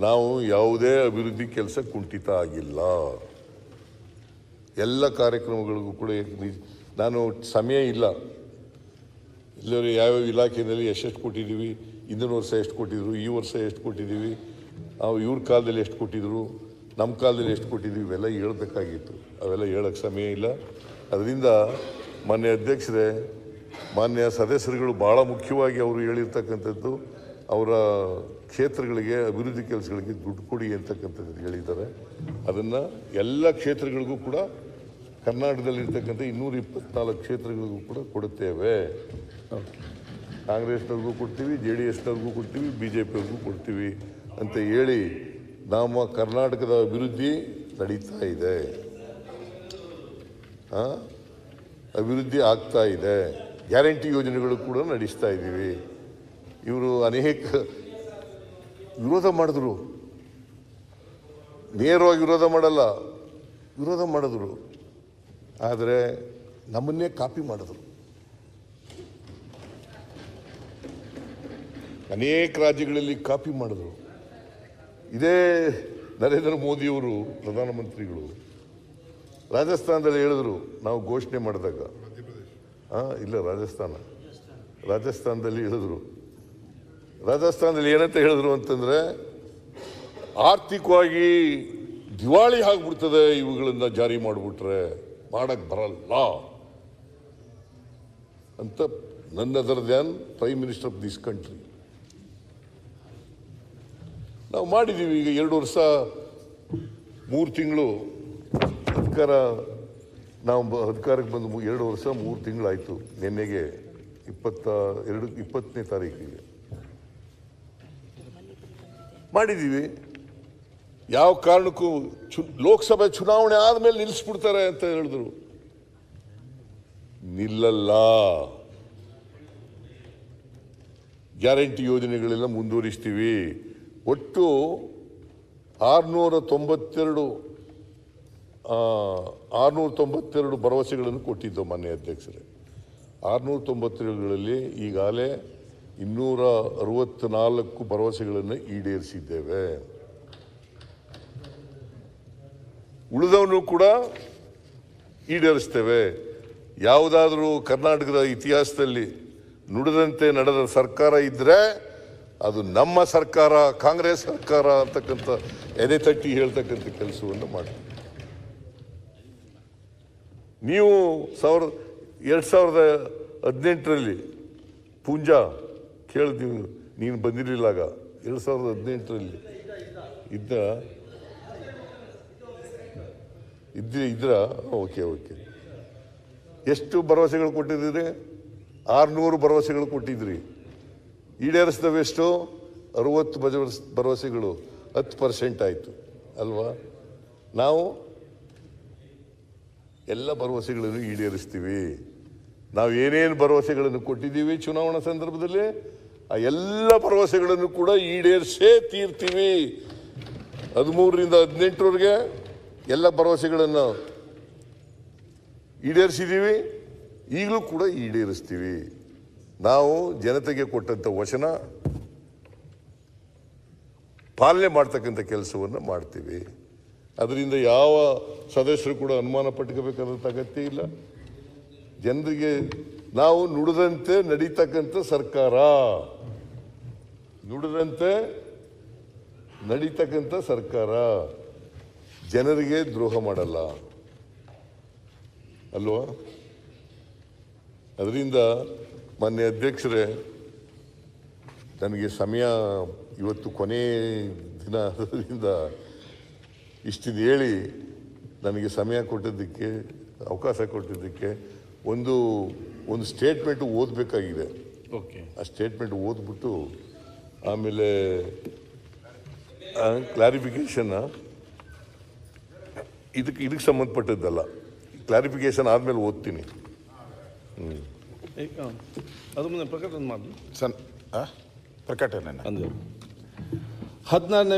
ನಾವು ಯಾವುದೇ ಅಭಿವೃದ್ಧಿ ಕೆಲಸ ಕುಂಠಿತ ಆಗಿಲ್ಲ. ಎಲ್ಲ ಕಾರ್ಯಕ್ರಮಗಳಿಗೂ ಕೂಡ ನಾನು ಸಮಯ ಇಲ್ಲ, ಎಲ್ಲರೂ ಯಾವ್ಯಾವ ಇಲಾಖೆಯಲ್ಲಿ ಎಷ್ಟೆಷ್ಟು ಕೊಟ್ಟಿದ್ದೀವಿ, ಹಿಂದಿನ ವರ್ಷ ಎಷ್ಟು ಕೊಟ್ಟಿದ್ರು, ಈ ವರ್ಷ ಎಷ್ಟು ಕೊಟ್ಟಿದ್ದೀವಿ, ಇವ್ರ ಕಾಲದಲ್ಲಿ ಎಷ್ಟು ಕೊಟ್ಟಿದ್ರು, ನಮ್ಮ ಕಾಲದಲ್ಲಿ ಎಷ್ಟು ಕೊಟ್ಟಿದ್ದೀವಿ, ಇವೆಲ್ಲ ಹೇಳಬೇಕಾಗಿತ್ತು. ಅವೆಲ್ಲ ಹೇಳೋಕ್ಕೆ ಸಮಯ ಇಲ್ಲ. ಅದರಿಂದ ಮಾನ್ಯ ಅಧ್ಯಕ್ಷರೇ, ಮಾನ್ಯ ಸದಸ್ಯರುಗಳು ಭಾಳ ಮುಖ್ಯವಾಗಿ ಅವರು ಹೇಳಿರ್ತಕ್ಕಂಥದ್ದು, ಅವರ ಕ್ಷೇತ್ರಗಳಿಗೆ ಅಭಿವೃದ್ಧಿ ಕೆಲಸಗಳಿಗೆ ದುಡ್ಡು ಕೊಡಿ ಅಂತಕ್ಕಂಥದ್ದು ಹೇಳಿದ್ದಾರೆ. ಅದನ್ನು ಎಲ್ಲ ಕ್ಷೇತ್ರಗಳಿಗೂ ಕೂಡ, ಕರ್ನಾಟಕದಲ್ಲಿರ್ತಕ್ಕಂಥ 224 ಕ್ಷೇತ್ರಗಳಿಗೂ ಕೂಡ ಕೊಡುತ್ತೇವೆ. ಕಾಂಗ್ರೆಸ್ನವ್ರಿಗೂ ಕೊಡ್ತೀವಿ, JDSನವ್ರಿಗೂ ಕೊಡ್ತೀವಿ, BJPಯವ್ರಿಗೂ ಕೊಡ್ತೀವಿ ಅಂತ ಹೇಳಿ ನಮ್ಮ ಕರ್ನಾಟಕದ ಅಭಿವೃದ್ಧಿ ನಡೀತಾ ಇದೆ, ಅಭಿವೃದ್ಧಿ ಆಗ್ತಾ ಇದೆ. ಗ್ಯಾರಂಟಿ ಯೋಜನೆಗಳು ಕೂಡ ನಡೆಸ್ತಾ ಇದ್ದೀವಿ. ಇವರು ಅನೇಕ ವಿರೋಧ ಮಾಡಿದ್ರು, ನೇರವಾಗಿ ವಿರೋಧ ಮಾಡಲ್ಲ, ವಿರೋಧ ಮಾಡಿದ್ರು, ಆದರೆ ನಮ್ಮನ್ನೇ ಕಾಪಿ ಮಾಡಿದ್ರು. ಅನೇಕ ರಾಜ್ಯಗಳಲ್ಲಿ ಕಾಪಿ ಮಾಡಿದ್ರು. ಇದೇ ನರೇಂದ್ರ ಮೋದಿಯವರು ಪ್ರಧಾನಮಂತ್ರಿಗಳು ರಾಜಸ್ಥಾನದಲ್ಲಿ ಹೇಳಿದ್ರು, ನಾವು ಘೋಷಣೆ ಮಾಡಿದಾಗ, ಇಲ್ಲ ರಾಜಸ್ಥಾನದಲ್ಲಿ ಹೇಳಿದ್ರು. ರಾಜಸ್ಥಾನದಲ್ಲಿ ಏನಂತ ಹೇಳಿದ್ರು ಅಂತಂದರೆ, ಆರ್ಥಿಕವಾಗಿ ದಿವಾಳಿ ಆಗ್ಬಿಡ್ತದೆ ಇವುಗಳನ್ನು ಜಾರಿ ಮಾಡಿಬಿಟ್ರೆ, ಮಾಡಕ್ಕೆ ಬರಲ್ಲ ಅಂತ. ನನ್ other than prime minister of this country. ನಾವು ಮಾಡಿದ್ದೀವಿ. ಈಗ 2 ವರ್ಷ 3 ತಿಂಗಳು ಅಧಿಕಾರ, ನಾವು ಅಧಿಕಾರಕ್ಕೆ ಬಂದು 2 ವರ್ಷ 3 ತಿಂಗಳಾಯಿತು. ನಿನ್ನೆಗೆ 20ನೇ ತಾರೀಕಿಗೆ ಮಾಡಿದ್ದೀವಿ. ಯಾವ ಕಾರಣಕ್ಕೂ ಲೋಕಸಭೆ ಚುನಾವಣೆ ಆದಮೇಲೆ ನಿಲ್ಲಿಸ್ಬಿಡ್ತಾರೆ ಅಂತ ಹೇಳಿದ್ರು. ನಿಲ್ಲಲ್ಲ. ಗ್ಯಾರಂಟಿ ಯೋಜನೆಗಳೆಲ್ಲ ಮುಂದುವರಿಸ್ತೀವಿ. ಒಟ್ಟು 692 ಭರವಸೆಗಳನ್ನು ಕೊಟ್ಟಿದ್ದು ಮಾನ್ಯ ಅಧ್ಯಕ್ಷರೇ. 692ಗಳಲ್ಲಿ ಈಗಾಗಲೇ 264 ಭರವಸೆಗಳನ್ನು ಈಡೇರಿಸಿದ್ದೇವೆ. ಉಳಿದವನ್ನು ಕೂಡ ಈಡೇರಿಸ್ತೇವೆ. ಯಾವುದಾದ್ರೂ ಕರ್ನಾಟಕದ ಇತಿಹಾಸದಲ್ಲಿ ನುಡಿದಂತೆ ನಡೆದ ಸರ್ಕಾರ ಇದ್ದರೆ ಅದು ನಮ್ಮ ಸರ್ಕಾರ, ಕಾಂಗ್ರೆಸ್ ಸರ್ಕಾರ ಅಂತಕ್ಕಂಥ ಎದೆ ತಟ್ಟಿ ಹೇಳ್ತಕ್ಕಂಥ ಕೆಲಸವನ್ನು ಮಾಡಿ. ನೀವು 2018ರಲ್ಲಿ ಪೂಂಜಾ ಕೇಳಿದೀವಿ, ನೀನು ಬಂದಿರಲಿಲ್ಲಾಗ. 2018ರಲ್ಲಿ ಇದ್ರ ಓಕೆ. ಎಷ್ಟು ಭರವಸೆಗಳು ಕೊಟ್ಟಿದ್ದೀರಿ? 600 ಭರವಸೆಗಳು ಕೊಟ್ಟಿದ್ರಿ. ಈಡೇರಿಸಿದವೆಷ್ಟು 60 ಭರವಸೆಗಳು 10% ಆಯಿತು ಅಲ್ವಾ? ನಾವು ಎಲ್ಲ ಭರವಸೆಗಳನ್ನು ಈಡೇರಿಸ್ತೀವಿ. ನಾವು ಏನೇನು ಭರವಸೆಗಳನ್ನು ಕೊಟ್ಟಿದ್ದೀವಿ ಚುನಾವಣಾ ಸಂದರ್ಭದಲ್ಲಿ ಆ ಎಲ್ಲ ಭರವಸೆಗಳನ್ನು ಕೂಡ ಈಡೇರಿಸೇ ತೀರ್ತೀವಿ. 13ರಿಂದ 18ರವರೆಗೆ ಎಲ್ಲ ಭರವಸೆಗಳನ್ನು ಈಡೇರಿಸಿದ್ದೀವಿ, ಈಗಲೂ ಕೂಡ ಈಡೇರಿಸ್ತೀವಿ. ನಾವು ಜನತೆಗೆ ಕೊಟ್ಟಂಥ ವಚನ ಪಾಲನೆ ಮಾಡ್ತಕ್ಕಂಥ ಕೆಲಸವನ್ನು ಮಾಡ್ತೀವಿ. ಅದರಿಂದ ಯಾವ ಸದಸ್ಯರು ಕೂಡ ಅನುಮಾನ ಪಟ್ಕೋಬೇಕಾದಂಥ ಅಗತ್ಯ ಇಲ್ಲ. ಜನರಿಗೆ ನಾವು ನುಡಿದಂತೆ ನಡೀತಕ್ಕಂಥ ಸರ್ಕಾರ, ನುಡಿದಂತೆ ನಡೀತಕ್ಕಂಥ ಸರ್ಕಾರ, ಜನರಿಗೆ ದ್ರೋಹ ಮಾಡಲ್ಲ ಅಲ್ವಾ? ಅದರಿಂದ ಮಾನ್ಯ ಅಧ್ಯಕ್ಷರೇ, ನನಗೆ ಸಮಯ ಇವತ್ತು ಕೊನೆ ದಿನ ಅದರಿಂದ ಇಷ್ಟಿನ ಹೇಳಿ ನನಗೆ ಸಮಯ ಕೊಟ್ಟಿದ್ದಕ್ಕೆ, ಅವಕಾಶ ಕೊಟ್ಟಿದ್ದಕ್ಕೆ ಒಂದು ಸ್ಟೇಟ್ಮೆಂಟು ಓದಬೇಕಾಗಿದೆ. ಆ ಸ್ಟೇಟ್ಮೆಂಟ್ ಓದ್ಬಿಟ್ಟು ಆಮೇಲೆ ಕ್ಲಾರಿಫಿಕೇಷನ್ ಇದಕ್ಕೆ ಸಂಬಂಧಪಟ್ಟದ್ದಲ್ಲ, ಕ್ಲಾರಿಫಿಕೇಷನ್ ಆದಮೇಲೆ ಓದ್ತೀನಿ. ಅದು ಮುಂದೆ ಪ್ರಕಟಣೆ ಮಾಡಿ ಪ್ರಕಟಣೆ ಅಂದ್ರೆ 16ನೇ